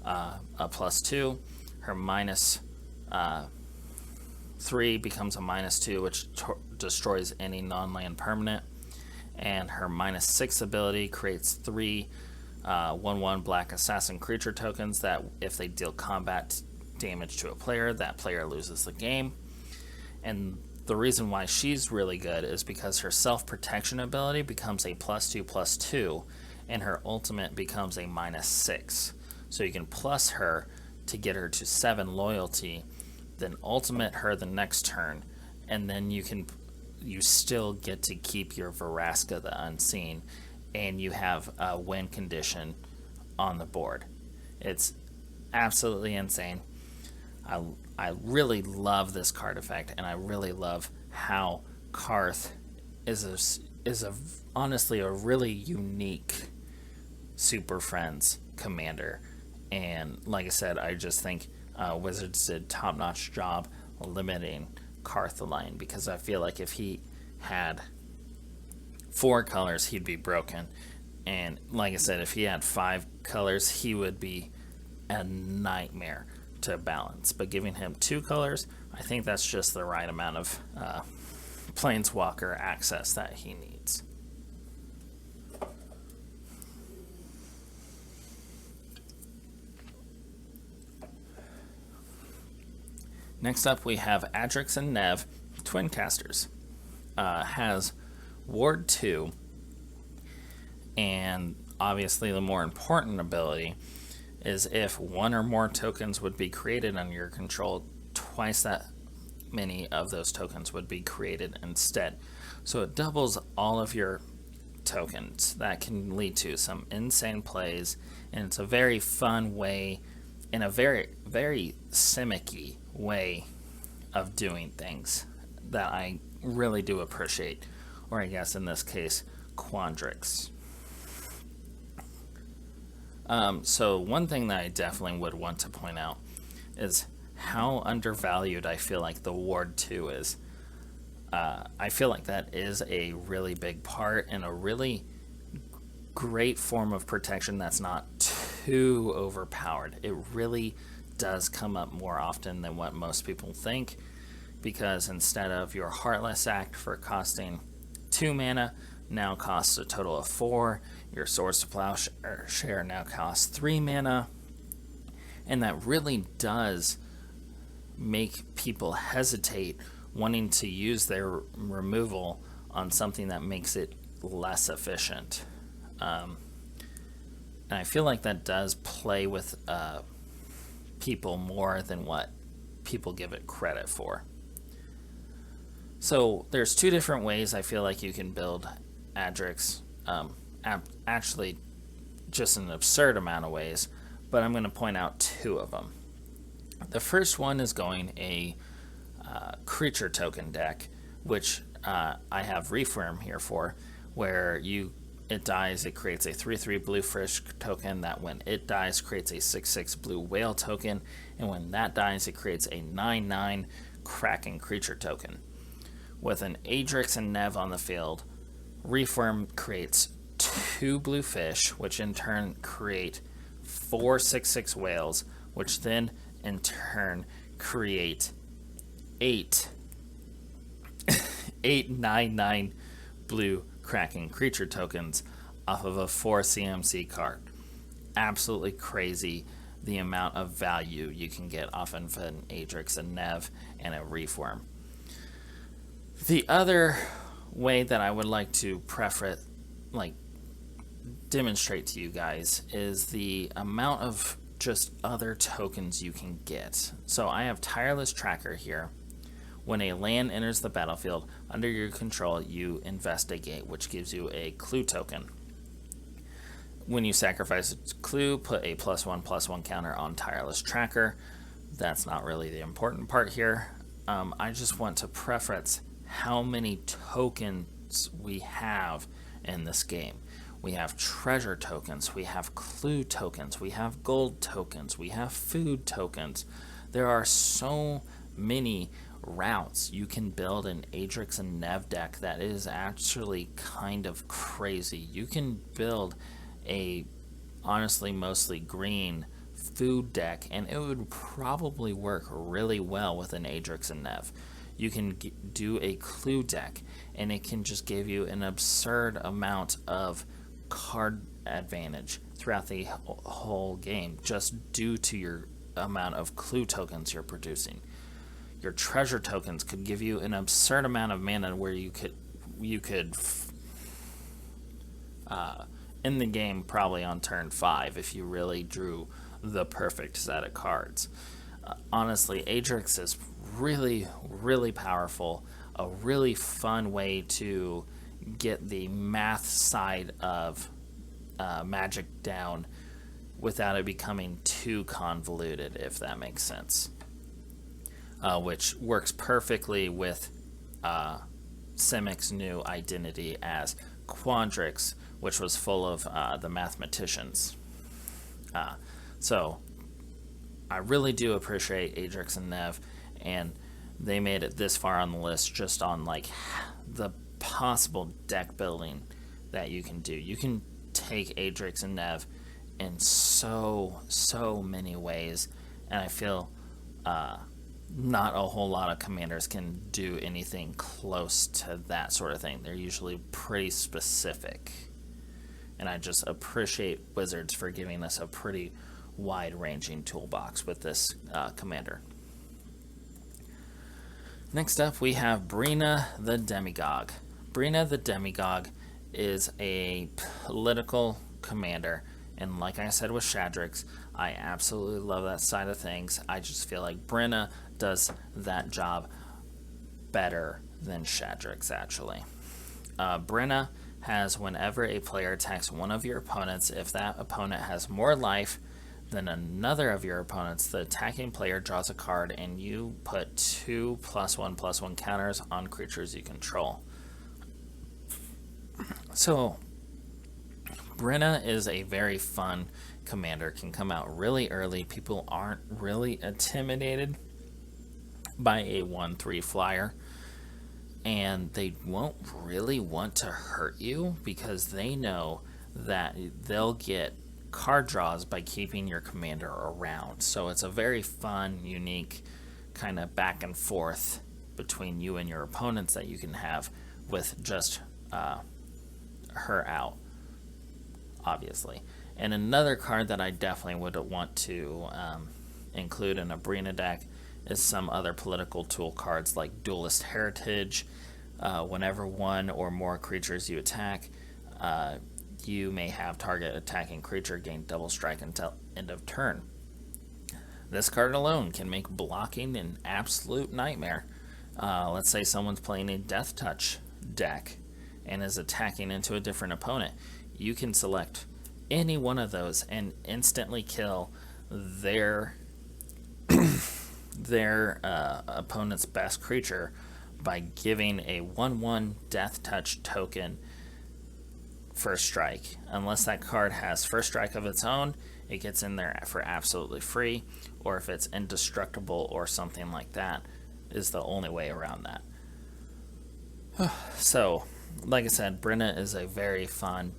A +2. Her -3 becomes a -2, which destroys any non-land permanent. And her -6 ability creates 3 1/1 black assassin creature tokens that if they deal combat damage to a player, that player loses the game. And the reason why she's really good is because her self-protection ability becomes a +2/+2, and her ultimate becomes a -6. So you can plus her to get her to 7 loyalty, then ultimate her the next turn, and then you still get to keep your Vraska the Unseen, and you have a win condition on the board. It's absolutely insane. I really love this card effect, and I really love how Karth is honestly a really unique Super Friends commander. And like I said, I just think Wizards did top-notch job limiting Karth the Lion, because I feel like if he had 4 colors, he'd be broken. And like I said, if he had 5 colors, he would be a nightmare to balance. But giving him 2 colors, I think that's just the right amount of Planeswalker access that he needs. Next up, we have Adrix and Nev, Twin Casters. Has Ward 2, and obviously the more important ability is if 1 or more tokens would be created under your control, twice that many of those tokens would be created instead. So it doubles all of your tokens. That can lead to some insane plays, and it's a very fun way, and a very, very Simic-y way of doing things that I really do appreciate, or I guess in this case, Quandrix. So one thing that I definitely would want to point out is how undervalued I feel like the Ward 2 is. I feel like that is a really big part and a really great form of protection that's not too overpowered. It really does come up more often than what most people think, because instead of your Heartless Act for costing 2 mana, now costs a total of 4. Your Swords to Plowshare now costs 3 mana. And that really does make people hesitate wanting to use their removal on something that makes it less efficient. And I feel like that does play with people more than what people give it credit for. So there's 2 different ways I feel like you can build Adrix. Actually, just an absurd amount of ways, but I'm going to point out 2 of them. The first one is going a creature token deck, which I have Reform here for, where it dies, it creates a 3/3 blue fish token that when it dies creates a 6/6 blue whale token, and when that dies it creates a 9/9 Kraken creature token. With an Adrix and Nev on the field, Reform creates 2 blue fish, which in turn create 4 6/6 whales, which then in turn create 8 9/9 blue Kraken creature tokens off of a 4 CMC card. Absolutely crazy. the amount of value you can get off of an Adrix, a Nev, and a Reefworm. The other way that I would like to demonstrate to you guys is the amount of just other tokens you can get. So I have Tireless Tracker here. When a land enters the battlefield under your control, you investigate, which gives you a clue token. When you sacrifice a clue, put a +1/+1 counter on Tireless Tracker. That's not really the important part here. I just want to preference how many tokens we have in this game. We have treasure tokens, we have clue tokens, we have gold tokens, we have food tokens. There are so many routes you can build an Adrix and Nev deck that is actually kind of crazy. You can build a honestly mostly green food deck and it would probably work really well with an Adrix and Nev. You can do a clue deck and it can just give you an absurd amount of card advantage throughout the whole game just due to your amount of clue tokens you're producing. Your treasure tokens could give you an absurd amount of mana where you could end the game probably on turn 5 if you really drew the perfect set of cards. Honestly, Adrix is really, really powerful, a really fun way to get the math side of Magic down without it becoming too convoluted, if that makes sense. Which works perfectly with Simic's new identity as Quandrix, which was full of the mathematicians. So I really do appreciate Adrix and Nev, and they made it this far on the list just on like the possible deck building that you can do. You can take Adrix and Nev in so many ways, and I feel not a whole lot of commanders can do anything close to that sort of thing. They're usually pretty specific, and I just appreciate Wizards for giving us a pretty wide-ranging toolbox with this commander. Next up, we have Brina the Demagogue. Brina the Demagogue is a political commander, and like I said with Shadrick's, I absolutely love that side of things. I just feel like Brina does that job better than Shadrick's, actually. Brina has whenever a player attacks one of your opponents, if that opponent has more life than another of your opponents, the attacking player draws a card and you put 2 +1/+1 counters on creatures you control. So Brina is a very fun commander, can come out really early. People aren't really intimidated by a 1/3 flyer, and they won't really want to hurt you because they know that they'll get card draws by keeping your commander around. So it's a very fun, unique kind of back and forth between you and your opponents that you can have with just her out, obviously. And another card that I definitely would want to include in a Brina deck is some other political tool cards like Duelist Heritage. Whenever one or more creatures you attack, you may have target attacking creature gain double strike until end of turn. This card alone can make blocking an absolute nightmare. Let's say someone's playing a Death Touch deck and is attacking into a different opponent. You can select any one of those and instantly kill their opponent's best creature by giving a 1/1 Death Touch token first strike. Unless that card has first strike of its own, it gets in there for absolutely free, or if it's indestructible or something like that is the only way around that. So, like I said, Brina is a very fun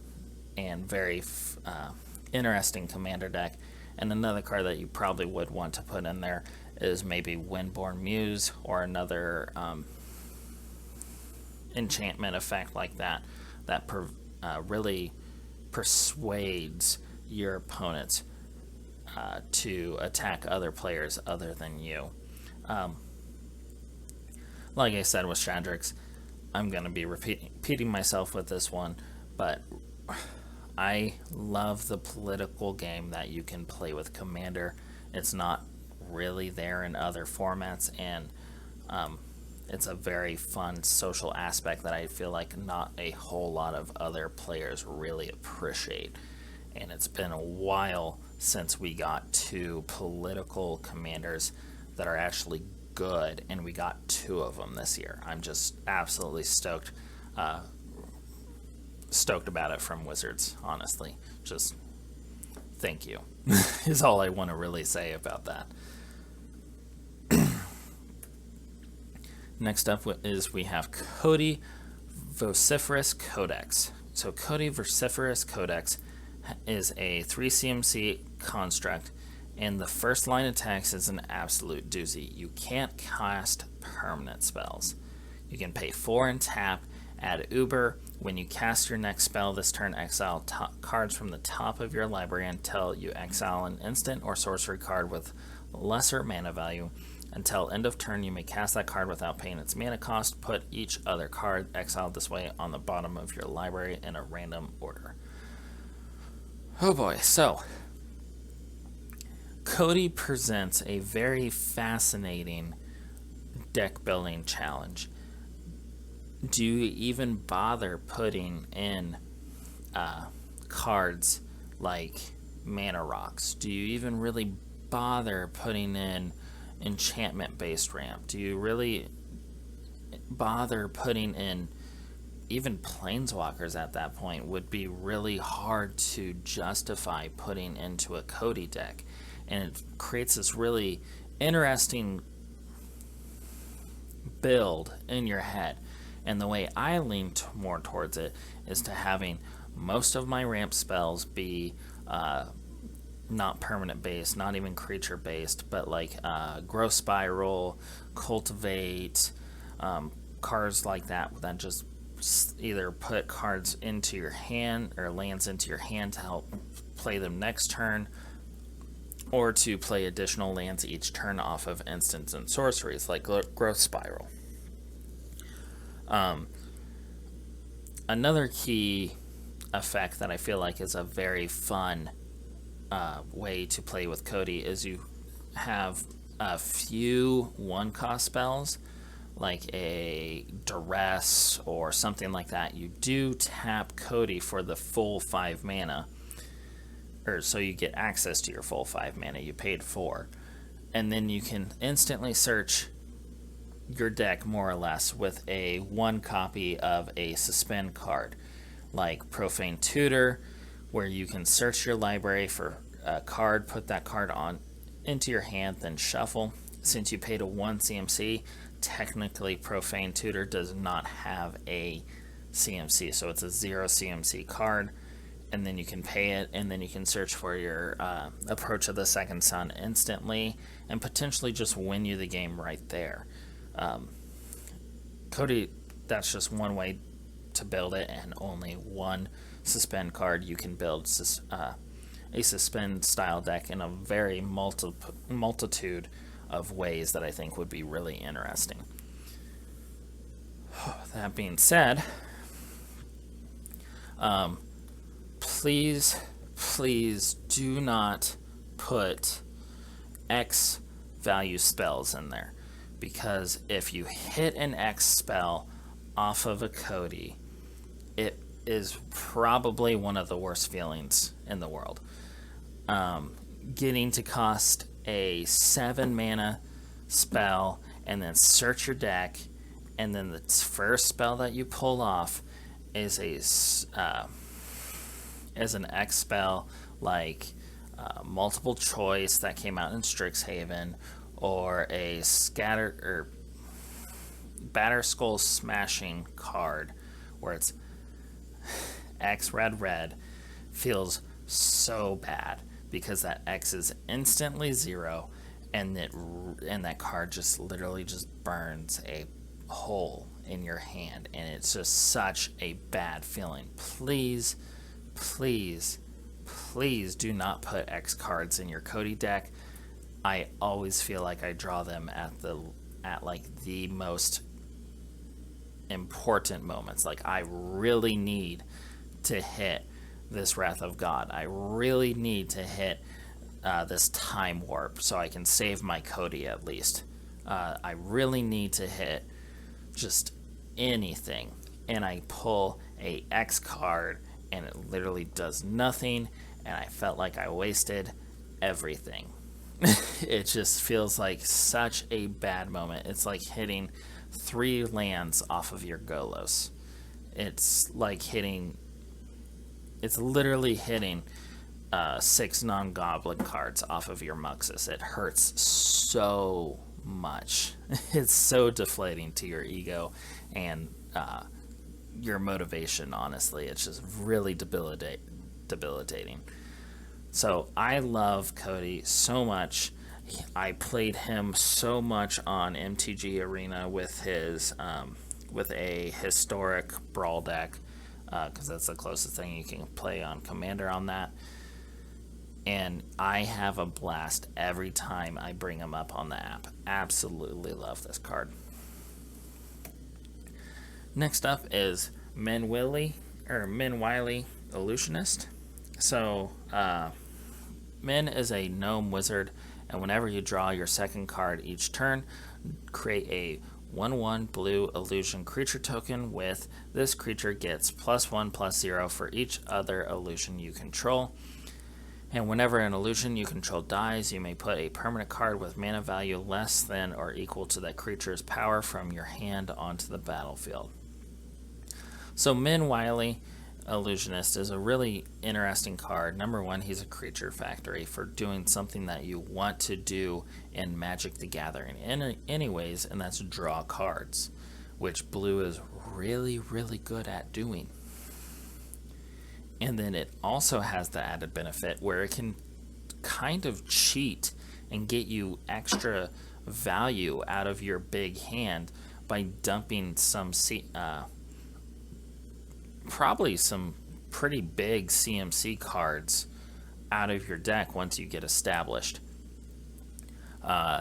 and very interesting commander deck, and another card that you probably would want to put in there is maybe Windborn Muse or another enchantment effect like that really persuades your opponents to attack other players other than you. Like I said with Shadrick's, I'm going to be repeating myself with this one, but I love the political game that you can play with Commander. It's not really there in other formats, and it's a very fun social aspect that I feel like not a whole lot of other players really appreciate. And it's been a while since we got 2 political commanders that are actually good, and we got 2 of them this year. I'm just absolutely stoked about it from Wizards, honestly. Just thank you is all I want to really say about that. Next up is we have Cody Vociferous Codex. So Cody Vociferous Codex is a 3 CMC construct, and the first line attacks is an absolute doozy. You can't cast permanent spells. You can pay 4 and tap, add Uber. When you cast your next spell this turn, exile cards from the top of your library until you exile an instant or sorcery card with lesser mana value. Until end of turn, you may cast that card without paying its mana cost. Put each other card exiled this way on the bottom of your library in a random order. Oh boy, so Cody presents a very fascinating deck building challenge. Do you even bother putting in cards like mana rocks? Do you even really bother putting in enchantment based ramp? Do you really bother putting in even planeswalkers at that point? Would be really hard to justify putting into a Cody deck, and it creates this really interesting build in your head. And the way I lean more towards it is to having most of my ramp spells be not permanent based, not even creature based, but like Growth Spiral, Cultivate, cards like that just either put cards into your hand or lands into your hand to help play them next turn, or to play additional lands each turn off of instants and sorceries like Growth Spiral. Another key effect that I feel like is a very fun way to play with Cody is you have a few 1-cost spells like a Duress or something like that. You do tap Cody for the full 5 mana, or so you get access to your full 5 mana you paid for, and then you can instantly search your deck more or less with a 1 copy of a suspend card like Profane Tutor, where you can search your library for a card, put that card on into your hand, then shuffle. Since you paid a 1 CMC, technically Profane Tutor does not have a CMC, so it's a 0 CMC card, and then you can pay it, and then you can search for your Approach of the Second Sun instantly, and potentially just win you the game right there. Cody, that's just one way to build it, and only 1 suspend card. You can build a suspend style deck in a very multitude of ways that I think would be really interesting. That being said, please do not put X value spells in there, because if you hit an X spell off of a Cody, it is probably one of the worst feelings in the world. Getting to cost a 7 mana spell and then search your deck, and then the first spell that you pull off is an X spell like Multiple Choice that came out in Strixhaven, or a Batter Skull Smashing card where it's X red, feels so bad because that X is instantly 0, and that card just literally just burns a hole in your hand, and it's just such a bad feeling. Please please do not put X cards in your Cody deck. I always feel like I draw them at like the most important moments. Like, I really need to hit this Wrath of God. I really need to hit this Time Warp so I can save my Cody at least. I really need to hit just anything. And I pull a X card and it literally does nothing, and I felt like I wasted everything. It just feels like such a bad moment. It's like hitting 3 lands off of your Golos. It's literally hitting 6 non-goblin cards off of your Muxus. It hurts so much. It's so deflating to your ego and your motivation, honestly. It's just really debilitating. So I love Cody so much. I played him so much on MTG Arena with his with a historic brawl deck, because that's the closest thing you can play on Commander on that. And I have a blast every time I bring him up on the app. Absolutely love this card. Next up is Min Wily Illusionist. So Min is a gnome wizard, and whenever you draw your second card each turn, create a 1/1 blue illusion creature token with this creature gets +1/+0 for each other illusion you control. And whenever an illusion you control dies, you may put a permanent card with mana value less than or equal to that creature's power from your hand onto the battlefield. So Min Wily Illusionist is a really interesting card. Number one, he's a creature factory for doing something that you want to do in Magic the Gathering anyways, and that's draw cards, which blue is really, really good at doing. And then it also has the added benefit where it can kind of cheat and get you extra value out of your big hand by dumping some probably some pretty big CMC cards out of your deck once you get established.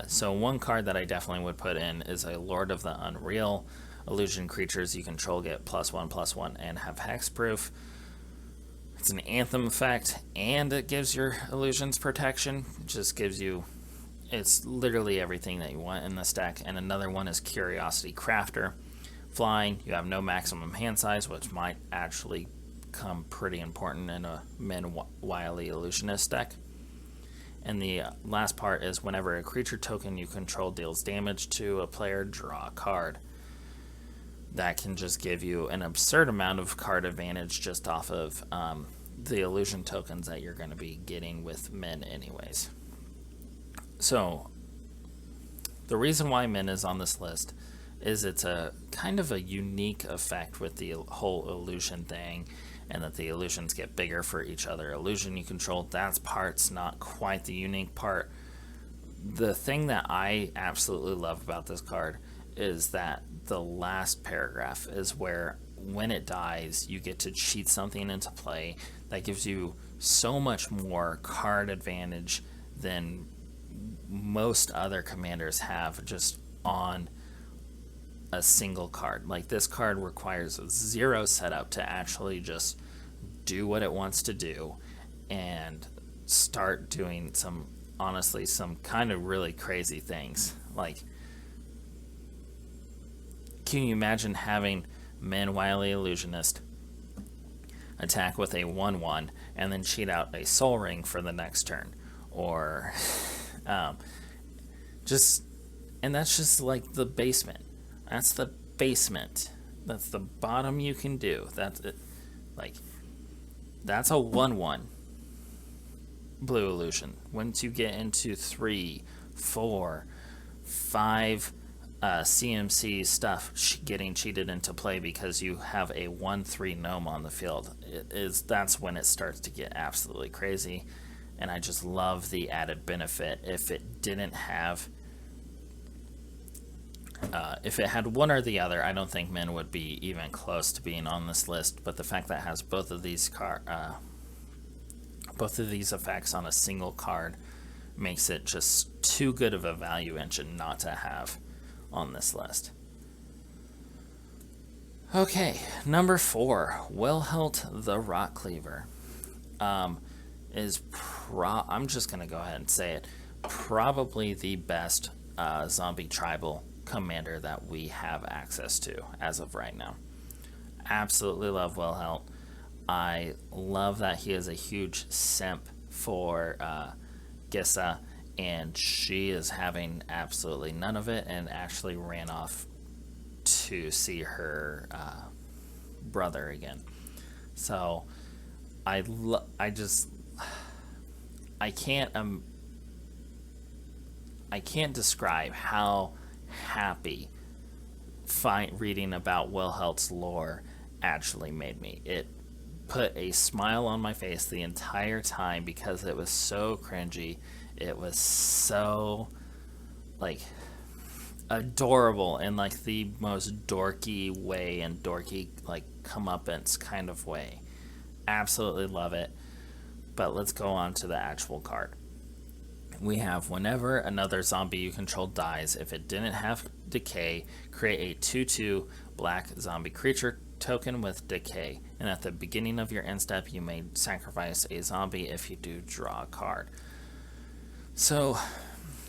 So one card that I definitely would put in is a Lord of the Unreal. Illusion creatures you control get +1/+1 and have hexproof. It's an Anthem effect, and it gives your illusions protection. It just gives you, it's literally everything that you want in this deck. And another one is Curiosity Crafter. Flying, you have no maximum hand size, which might actually come pretty important in a Min Wily Illusionist deck. And the last part is whenever a creature token you control deals damage to a player, draw a card. That can just give you an absurd amount of card advantage just off of the illusion tokens that you're going to be getting with Min anyways. So the reason why Min is on this list is it's a kind of a unique effect with the whole illusion thing, and that the illusions get bigger for each other illusion you control. That part's not quite the unique part. The thing that I absolutely love about this card is that the last paragraph is where when it dies, you get to cheat something into play that gives you so much more card advantage than most other commanders have just on a single card. Like, this card requires 0 setup to actually just do what it wants to do and start doing some kind of really crazy things. Like, can you imagine having Min Wily Illusionist attack with a 1/1 and then cheat out a Soul Ring for the next turn? Or and that's just like the basement. That's the basement. That's the bottom you can do. That's it. Like, that's a 1/1 blue illusion. Once you get into 3, 4, 5 CMC stuff getting cheated into play because you have a 1/3 gnome on the field, that's when it starts to get absolutely crazy. And I just love the added benefit. If it didn't have if it had one or the other, I don't think Min would be even close to being on this list. But the fact that it has both of these both of these effects on a single card makes it just too good of a value engine not to have on this list. Okay, number 4, Wilhelt the Rock Cleaver. I'm just going to go ahead and say it, probably the best zombie tribal commander that we have access to as of right now. Absolutely love Wilhelt. I love that he is a huge simp for Gissa, and she is having absolutely none of it and actually ran off to see her brother again. So I can't describe how happy reading about Wilhelt's lore actually made me. It put a smile on my face the entire time because it was so cringy. It was so adorable in the most dorky way, and dorky comeuppance kind of way. Absolutely love it. But let's go on to the actual card. We have whenever another zombie you control dies, if it didn't have decay, create a 2/2 black zombie creature token with decay. And at the beginning of your end step, you may sacrifice a zombie. If you do, draw a card. So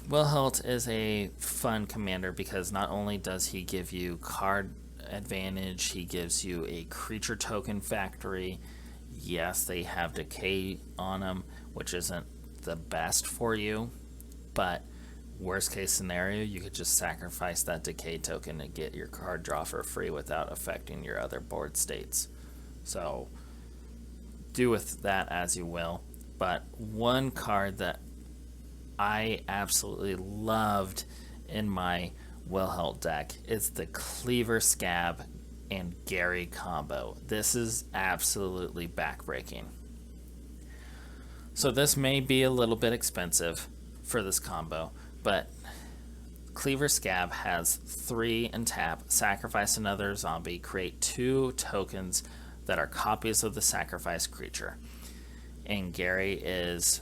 Wilhelt is a fun commander because not only does he give you card advantage, he gives you a creature token factory. Yes, they have decay on them, which isn't the best for you, but worst case scenario, you could just sacrifice that decay token and get your card draw for free without affecting your other board states. So do with that as you will. But one card that I absolutely loved in my Wilhelt deck is the Cleaver Scab and Gary combo. This is absolutely backbreaking. So this may be a little bit expensive for this combo, but Cleaver Scab has 3 and tap, sacrifice another zombie, create 2 tokens that are copies of the sacrificed creature. And Gary is,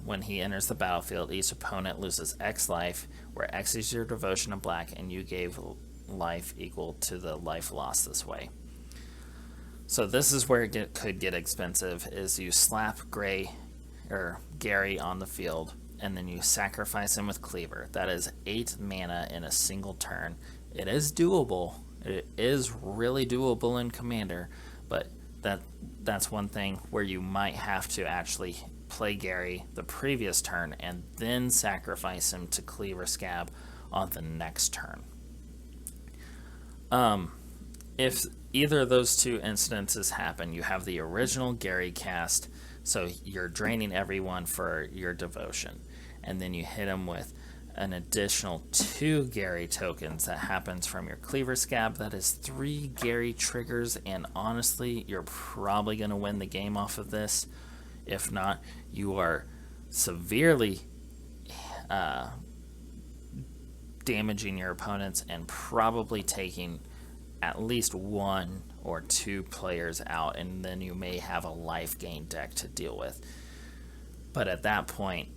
when he enters the battlefield, each opponent loses X life, where X is your devotion to black, and you gave life equal to the life lost this way. So this is where it could get expensive, is you slap Gary on the field, and then you sacrifice him with Cleaver. That is 8 mana in a single turn. It is doable. It is really doable in Commander, but that's one thing where you might have to actually play Gary the previous turn and then sacrifice him to Cleaver Scab on the next turn. If either of those two incidences happen, you have the original Gary cast, so you're draining everyone for your devotion, and then you hit him with an additional 2 Gary tokens that happens from your Cleaver Scab. That is 3 Gary triggers, and honestly, you're probably going to win the game off of this. If not, you are severely damaging your opponents and probably taking at least 1 or 2 players out, and then you may have a life gain deck to deal with. But at that point,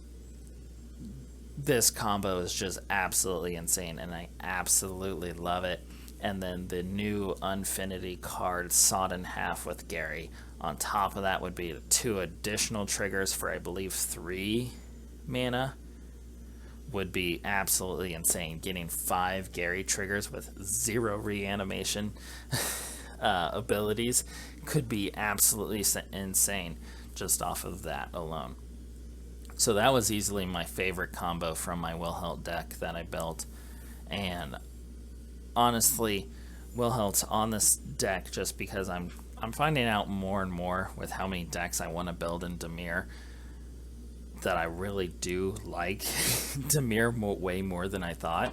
this combo is just absolutely insane, and I absolutely love it. And then the new Unfinity card, Sawed in Half with Gary. On top of that would be 2 additional triggers for, I believe, 3 mana. Would be absolutely insane. Getting 5 Gary triggers with 0 reanimation abilities could be absolutely insane just off of that alone. So that was easily my favorite combo from my Wilhelt deck that I built. And honestly, Wilhelt's on this deck just because I'm finding out more and more with how many decks I want to build in Dimir that I really do like Dimir way more than I thought.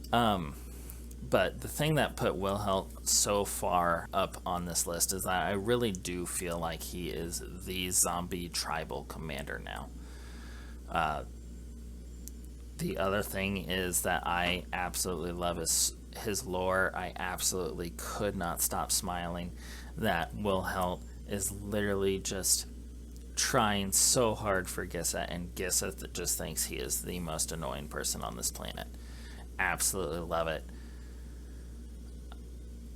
But the thing that put Wilhelt so far up on this list is that I really do feel like he is the zombie tribal commander now. The other thing is that I absolutely love his lore. I absolutely could not stop smiling that Wilhelt is literally just trying so hard for Gissa, and Gissa just thinks he is the most annoying person on this planet. Absolutely love it.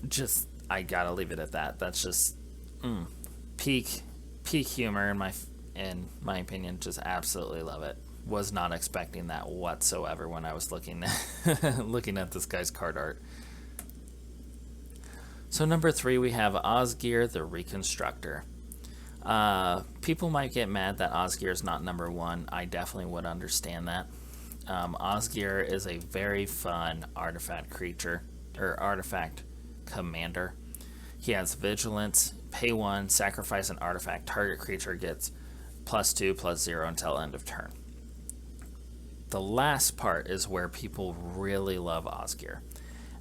Just, I gotta leave it at that. That's just peak humor in my opinion. Just absolutely love it. Was not expecting that whatsoever when I was looking at this guy's card art. So number 3, we have Osgir the Reconstructor. People might get mad that Osgir is not number 1. I definitely would understand that. Osgir is a very fun artifact creature, or artifact commander. He has vigilance, pay 1, sacrifice an artifact. Target creature gets +2/+0 until end of turn. The last part is where people really love Osgir.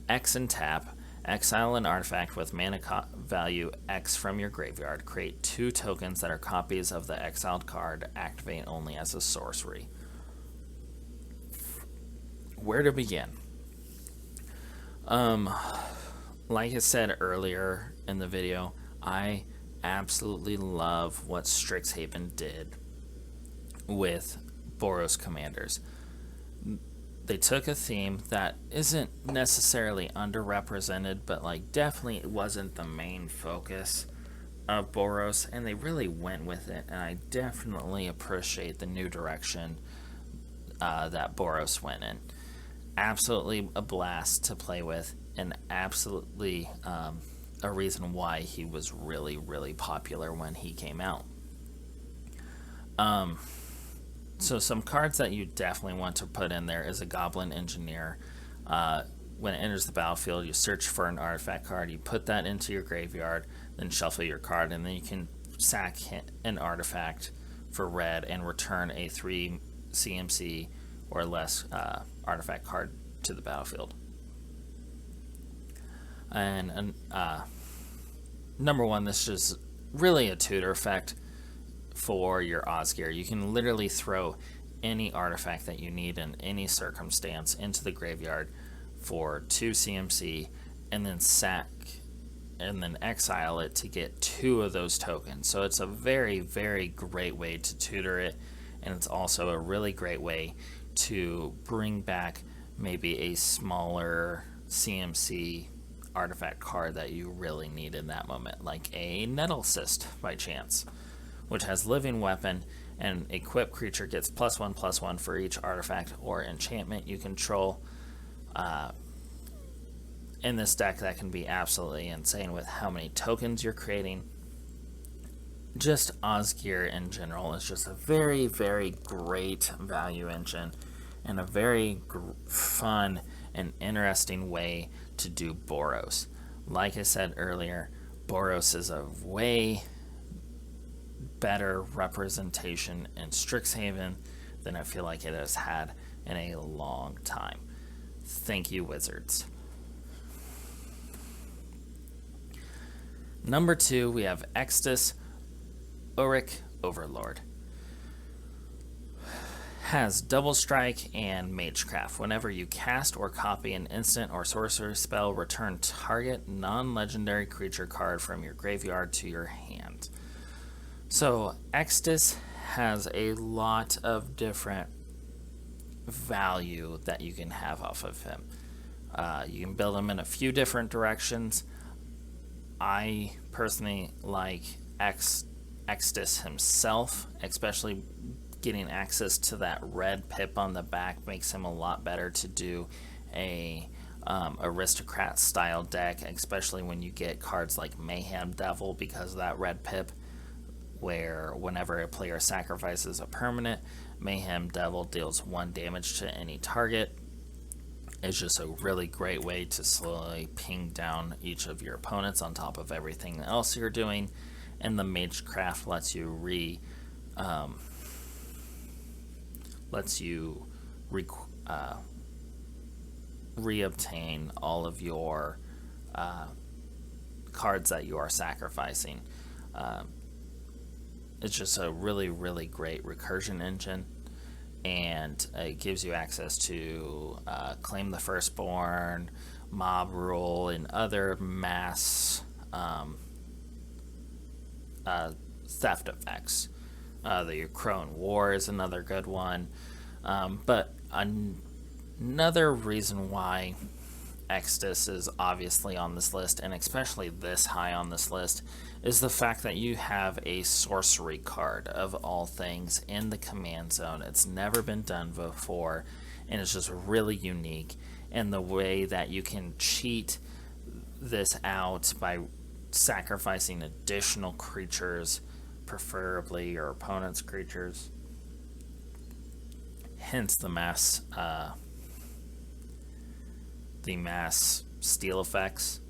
X and tap. Exile an artifact with mana value X from your graveyard. Create 2 tokens that are copies of the exiled card. Activate only as a sorcery. Where to begin? Like I said earlier in the video, I absolutely love what Strixhaven did with Boros commanders. They took a theme that isn't necessarily underrepresented, but like definitely it wasn't the main focus of Boros, and they really went with it, and I definitely appreciate the new direction that Boros went in. Absolutely a blast to play with, and absolutely a reason why he was really, really popular when he came out. So some cards that you definitely want to put in there is a Goblin Engineer. When it enters the battlefield, you search for an artifact card, you put that into your graveyard, then shuffle your card, and then you can sack an artifact for red and return a 3 CMC or less artifact card to the battlefield. And number 1, this is really a tutor effect for your Osgir. You can literally throw any artifact that you need in any circumstance into the graveyard for 2 CMC, and then sack and then exile it to get 2 of those tokens. So it's a very, very great way to tutor it, and it's also a really great way to bring back maybe a smaller CMC artifact card that you really need in that moment, like a Nettle Cyst by chance, which has Living Weapon, and equipped creature gets +1/+1 for each artifact or enchantment you control. In this deck, that can be absolutely insane with how many tokens you're creating. Just Osgir in general is just a very, very great value engine, and a very fun and interesting way to do Boros. Like I said earlier, Boros is a way better representation in Strixhaven than I feel like it has had in a long time. Thank you, Wizards. Number 2, we have Extus Auric Overlord. Has Double Strike and Magecraft. Whenever you cast or copy an instant or sorcery spell, return target non-legendary creature card from your graveyard to your hand. So Extus has a lot of different value that you can have off of him. You can build him in a few different directions. I personally like Extus himself, especially getting access to that red pip on the back makes him a lot better to do a aristocrat style deck, especially when you get cards like Mayhem Devil because of that red pip, where whenever a player sacrifices a permanent, Mayhem Devil deals 1 damage to any target. It's just a really great way to slowly ping down each of your opponents on top of everything else you're doing, and the Magecraft lets you reobtain all of your cards that you are sacrificing. It's just a really, really great recursion engine, and it gives you access to Claim the Firstborn, Mob Rule, and other mass theft effects. The Crone War is another good one. But another reason why Extus is obviously on this list, and especially this high on this list, is the fact that you have a sorcery card of all things in the command zone. It's never been done before, and it's just really unique. And the way that you can cheat this out by sacrificing additional creatures, preferably your opponent's creatures, hence the mass steal effects,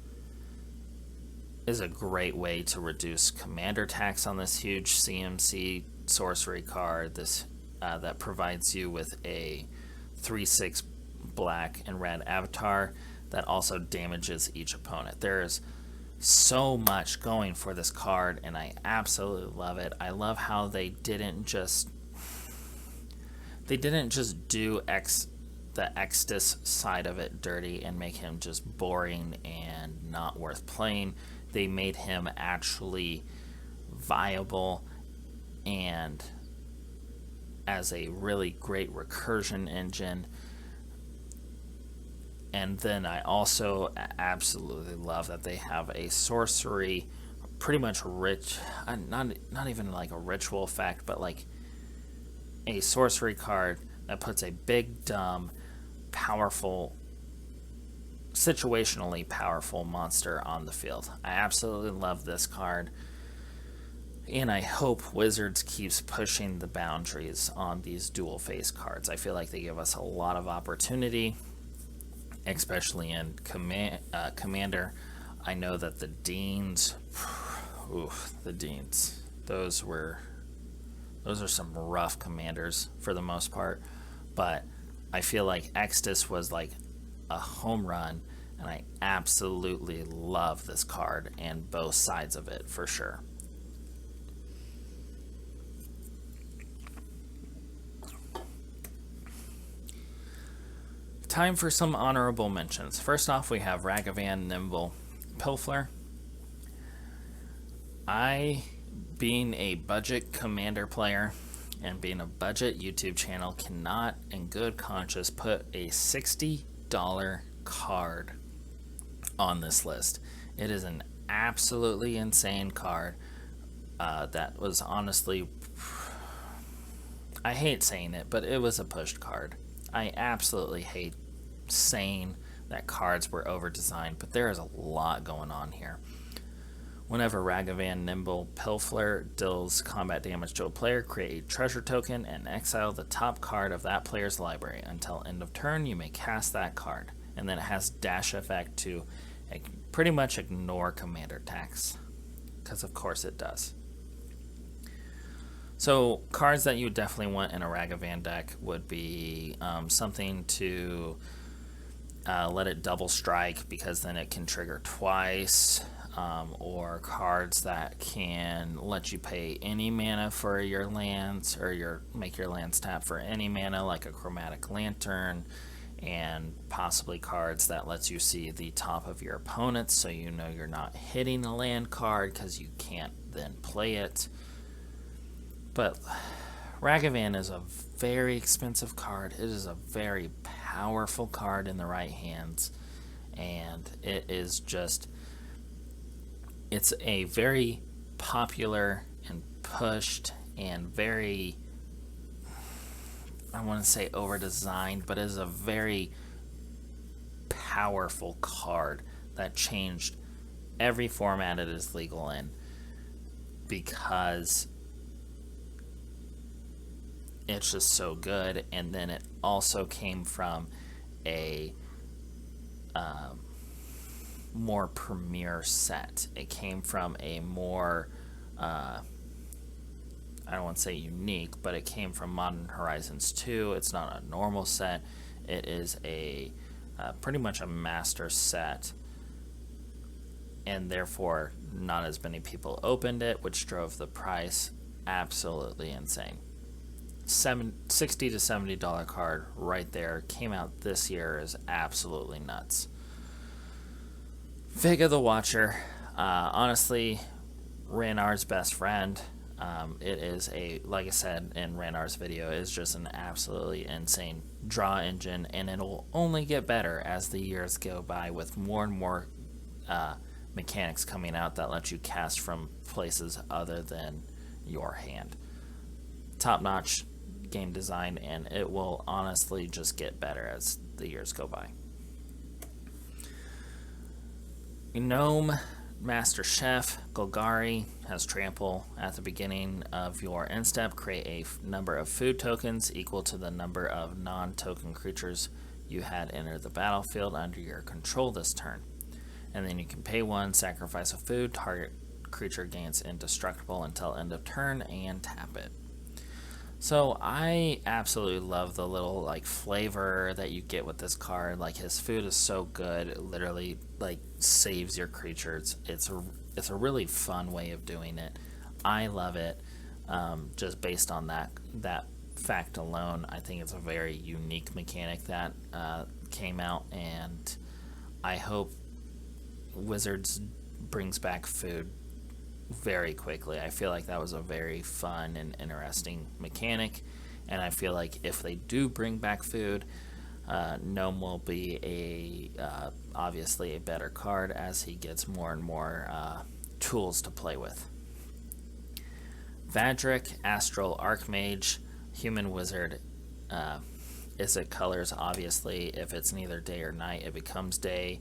is a great way to reduce commander tax on this huge CMC sorcery card. This that provides you with a 3/6 black and red avatar that also damages each opponent. There's so much going for this card, and I absolutely love it. I love how they didn't just do the Extus side of it dirty and make him just boring and not worth playing. They made him actually viable and as a really great recursion engine. And then I also absolutely love that they have a sorcery, pretty much rich, not even like a ritual effect, but like a sorcery card that puts a big, dumb, powerful, situationally powerful monster on the field. I absolutely love this card, and I hope Wizards keeps pushing the boundaries on these dual face cards. I feel like they give us a lot of opportunity, especially in Commander. I know that the Deans, those are some rough commanders for the most part, but I feel like Extus was like a home run, and I absolutely love this card and both sides of it for sure. Time for some honorable mentions. First off, we have Ragavan Nimble Pilfler. I, being a budget commander player and being a budget YouTube channel, cannot in good conscience put a $60 card on this list. It is an absolutely insane card that was honestly, I hate saying it, but it was a pushed card. I absolutely hate saying that cards were over-designed, but there is a lot going on here. Whenever Ragavan Nimble Pilfler deals combat damage to a player, create a treasure token and exile the top card of that player's library. Until end of turn, you may cast that card. And then it has dash effect to pretty much ignore commander tax, because of course it does. So cards that you would definitely want in a Ragavan deck would be something to let it double strike, because then it can trigger twice, or cards that can let you pay any mana for your lands, or make your lands tap for any mana, like a Chromatic Lantern, and possibly cards that lets you see the top of your opponent, so you know you're not hitting a land card because you can't then play it. But Ragavan is a very expensive card. It is a very powerful card in the right hands, and it is just, it's a very popular and pushed and very, I want to say over-designed, but it is a very powerful card that changed every format it is legal in, because it's just so good. And then it also came from a more premier set. It came from a more I don't want to say unique, but it came from Modern Horizons 2. It's not a normal set. It is a pretty much a master set, and therefore not as many people opened it, which drove the price absolutely insane. $60 to $70 card right there, came out this year, is absolutely nuts. Vega the Watcher, honestly, Rannar's best friend. It is like I said in Rannar's video, is just an absolutely insane draw engine, and it'll only get better as the years go by with more and more mechanics coming out that let you cast from places other than your hand. Top-notch game design, and it will honestly just get better as the years go by. Gnome Master Chef Golgari has trample. At the beginning of your end step, create a number of food tokens equal to the number of non-token creatures you had enter the battlefield under your control this turn. And then you can pay 1, sacrifice a food, target creature gains indestructible until end of turn, and tap it. So I absolutely love the little like flavor that you get with this card. Like, his food is so good, it literally like saves your creatures. It's a really fun way of doing it. I love it. Just based on that fact alone, I think it's a very unique mechanic that came out, and I hope Wizards brings back food very quickly. I feel like that was a very fun and interesting mechanic, and I feel like if they do bring back food, Gnome will be obviously a better card as he gets more and more tools to play with. Vadric, Astral Archmage, Human Wizard. Is it colors? Obviously, if it's neither day or night, it becomes day.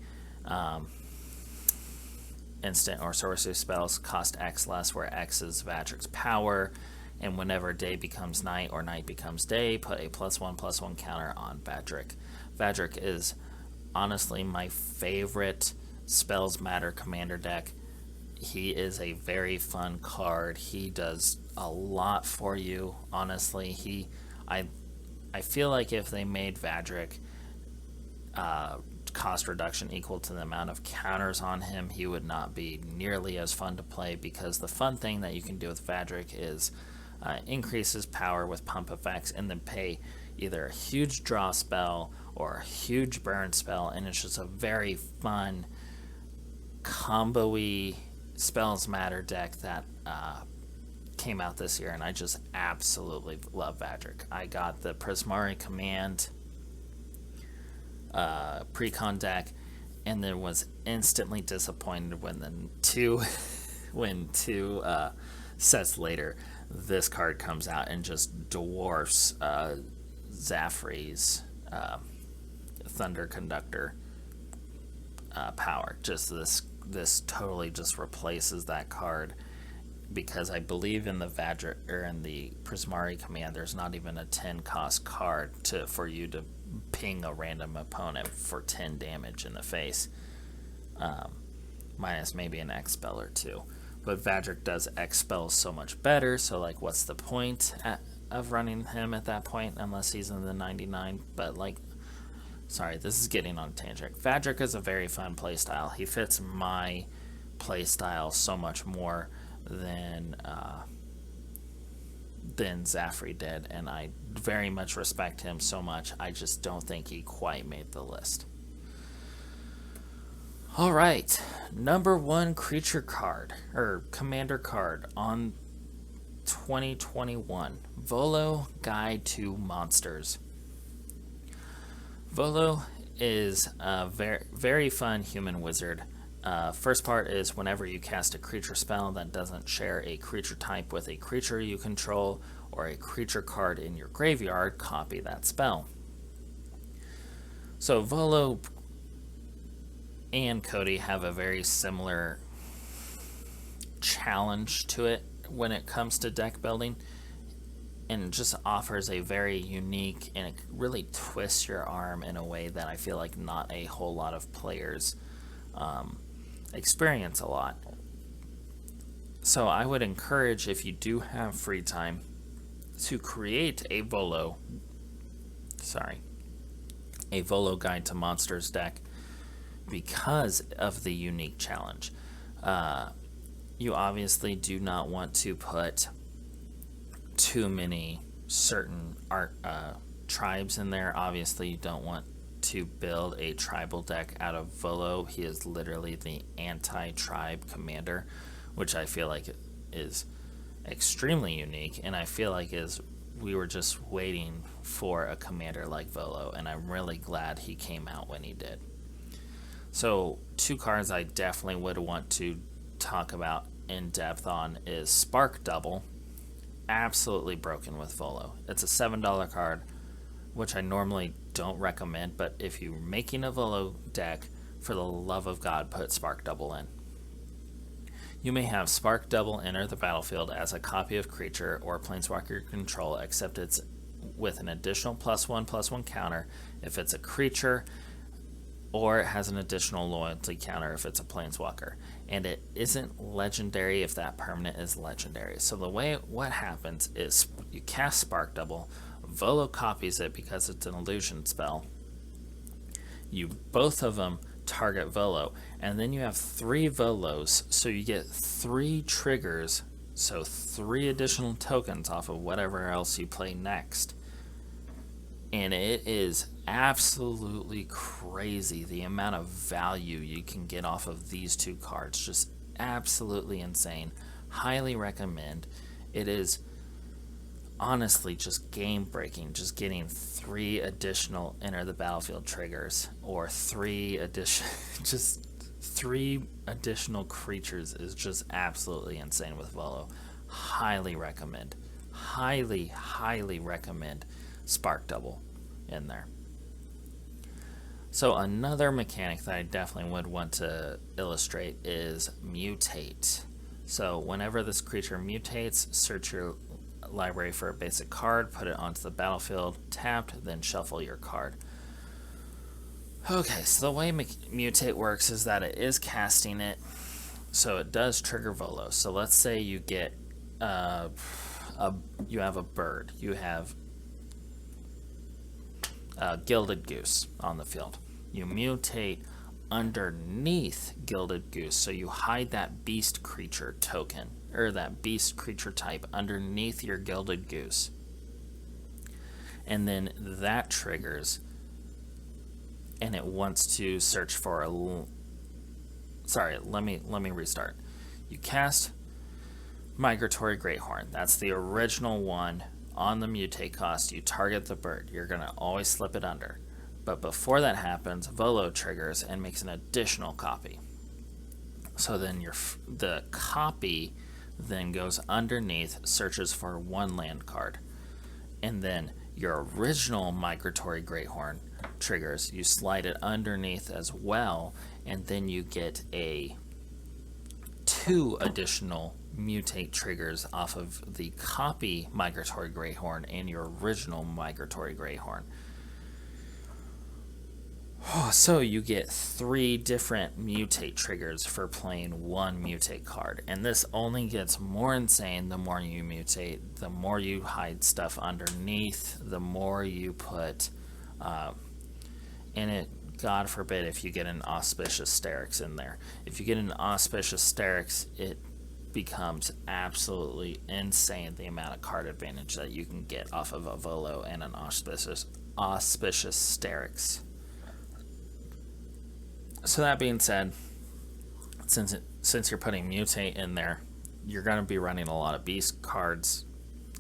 Instant or sorcery spells cost X less, where X is Vadric's power, and whenever day becomes night or night becomes day, put a +1/+1 counter on Vadric. Vadric is honestly my favorite Spells Matter commander deck. He is a very fun card. He does a lot for you, honestly. I feel like if they made Vadric cost reduction equal to the amount of counters on him, he would not be nearly as fun to play, because the fun thing that you can do with Vadric is increase his power with pump effects and then pay either a huge draw spell or a huge burn spell, and it's just a very fun combo-y Spells Matter deck that came out this year, and I just absolutely love Vadric. I got the Prismari Command precon deck, and then was instantly disappointed when two sets later this card comes out and just dwarfs Zafri's Thunder Conductor power. Just this totally just replaces that card, because I believe in the Vadric or in the Prismari Command, there's not even a 10 cost card for you to ping a random opponent for 10 damage in the face, minus maybe an X spell or two. But Vadric does X spells so much better, so like, what's the point of running him at that point, unless he's in the 99? But like, sorry, this is getting on a tangent. Vadric is a very fun playstyle. He fits my playstyle so much more than Zafri did, and I very much respect him so much. I just don't think he quite made the list. Alright, number 1 creature card, or commander card on 2021, Volo Guide to Monsters. Volo is a very, very fun human wizard. First part is whenever you cast a creature spell that doesn't share a creature type with a creature you control or a creature card in your graveyard, copy that spell. So Volo and Cody have a very similar challenge to it when it comes to deck building, and it just offers a very unique, and it really twists your arm in a way that I feel like not a whole lot of players experience a lot. So I would encourage, if you do have free time, to create a Volo Guide to Monsters deck, because of the unique challenge. You obviously do not want to put too many certain tribes in there. Obviously, you don't want to build a tribal deck out of Volo. He is literally the anti-tribe commander, which I feel like is extremely unique, and I feel like we were just waiting for a commander like Volo, and I'm really glad he came out when he did. So 2 cards I definitely would want to talk about in depth on is Spark Double. Absolutely broken with Volo. It's a $7 card, which I normally don't recommend, but if you're making a Volo deck, for the love of God, put Spark Double in. You may have Spark Double enter the battlefield as a copy of creature or planeswalker control, except it's with an additional +1/+1 counter if it's a creature, or it has an additional loyalty counter if it's a planeswalker. And it isn't legendary if that permanent is legendary. So what happens is you cast Spark Double, Volo copies it because it's an illusion spell. Both of them target Volo, and then you have 3 Volos, so you get 3 triggers, so 3 additional tokens off of whatever else you play next. And it is absolutely crazy the amount of value you can get off of these 2 cards. Just absolutely insane. Highly recommend. It is honestly just game breaking, just getting 3 additional enter the battlefield triggers, or 3 additional creatures is just absolutely insane with Volo. Highly recommend. Highly recommend Spark Double in there. So another mechanic that I definitely would want to illustrate is mutate. So whenever this creature mutates, search your library for a basic card, put it onto the battlefield, tapped, then shuffle your card. Okay, so the way mutate works is that it is casting it, so it does trigger Volo. So let's say you get you have a bird, you have a Gilded Goose on the field. You mutate underneath Gilded Goose, so you hide that beast creature token, or that beast creature type underneath your Gilded Goose, and then that triggers, and it wants to search for a sorry, let me restart. You cast Migratory Greathorn. That's the original one. On the mutate cost, you target the bird. You're going to always slip it under. But before that happens, Volo triggers and makes an additional copy. So then the copy then goes underneath, searches for 1 land card. And then your original Migratory Greathorn triggers. You slide it underneath as well, and then you get 2 additional mutate triggers off of the copy Migratory Greathorn and your original Migratory Greathorn. So you get 3 different mutate triggers for playing 1 mutate card, and this only gets more insane the more you mutate, the more you hide stuff underneath, the more you put in it. God forbid if you get an Auspicious Sterix in there. If you get an Auspicious Sterix, it becomes absolutely insane the amount of card advantage that you can get off of a Volo and an Auspicious Sterix. So that being said, since you're putting mutate in there, you're going to be running a lot of beast cards.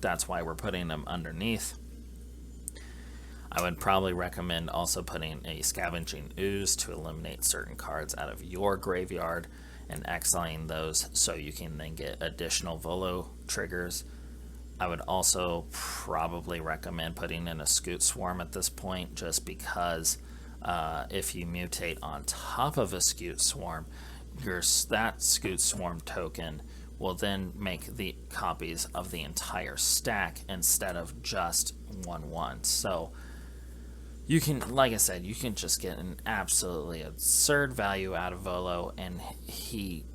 That's why we're putting them underneath. I would probably recommend also putting a Scavenging Ooze to eliminate certain cards out of your graveyard and exiling those so you can then get additional Volo triggers. I would also probably recommend putting in a Scoot Swarm at this point, just because if you mutate on top of a Scoot Swarm, that Scoot Swarm token will then make the copies of the entire stack instead of just 1/1. So you can, like I said, you can just get an absolutely absurd value out of Volo, and he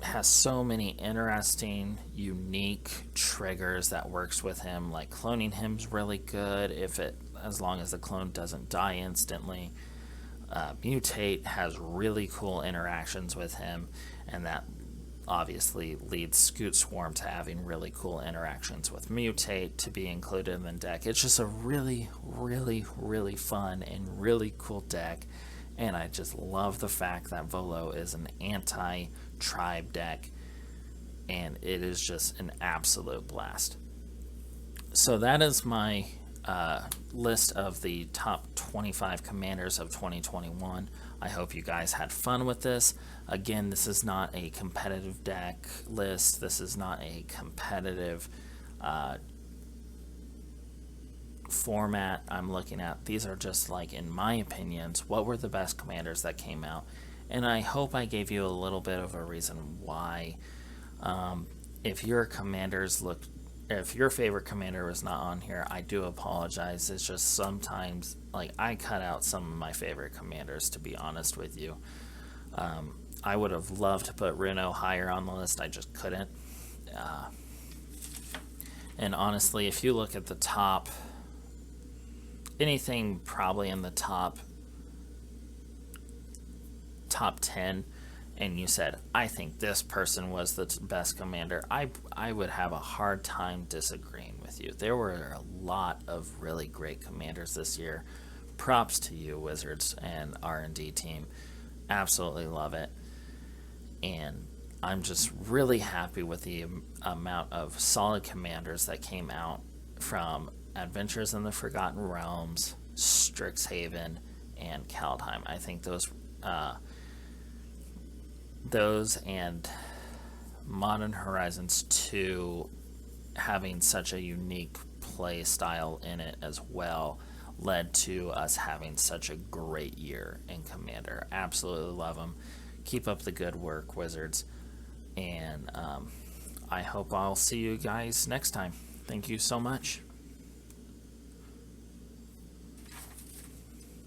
has so many interesting, unique triggers that works with him. Like cloning him's really good as long as the clone doesn't die instantly. Mutate has really cool interactions with him, and that obviously leads Scoot Swarm to having really cool interactions with Mutate to be included in the deck. It's just a really, really, really fun and really cool deck, and I just love the fact that Volo is an anti-tribe deck, and it is just an absolute blast. So that is my list of the top 25 commanders of 2021. I hope you guys had fun with this. Again, this is not a competitive deck list. This is not a competitive format I'm looking at. These are just, like, in my opinions, what were the best commanders that came out. And I hope I gave you a little bit of a reason why. If your favorite commander was not on here, I do apologize. It's just sometimes, like, I cut out some of my favorite commanders, to be honest with you. I would have loved to put Reno higher on the list. I just couldn't. And honestly, if you look at the top, anything probably in the top 10, and you said, I think this person was the best commander, I would have a hard time disagreeing with you. There were a lot of really great commanders this year. Props to you, Wizards and R&D team. Absolutely love it. And I'm just really happy with the amount of solid commanders that came out from Adventures in the Forgotten Realms, Strixhaven, and Kaldheim. I think those and Modern Horizons 2 having such a unique play style in it as well led to us having such a great year in Commander. Absolutely love them. Keep up the good work, Wizards. And I hope I'll see you guys next time. Thank you so much.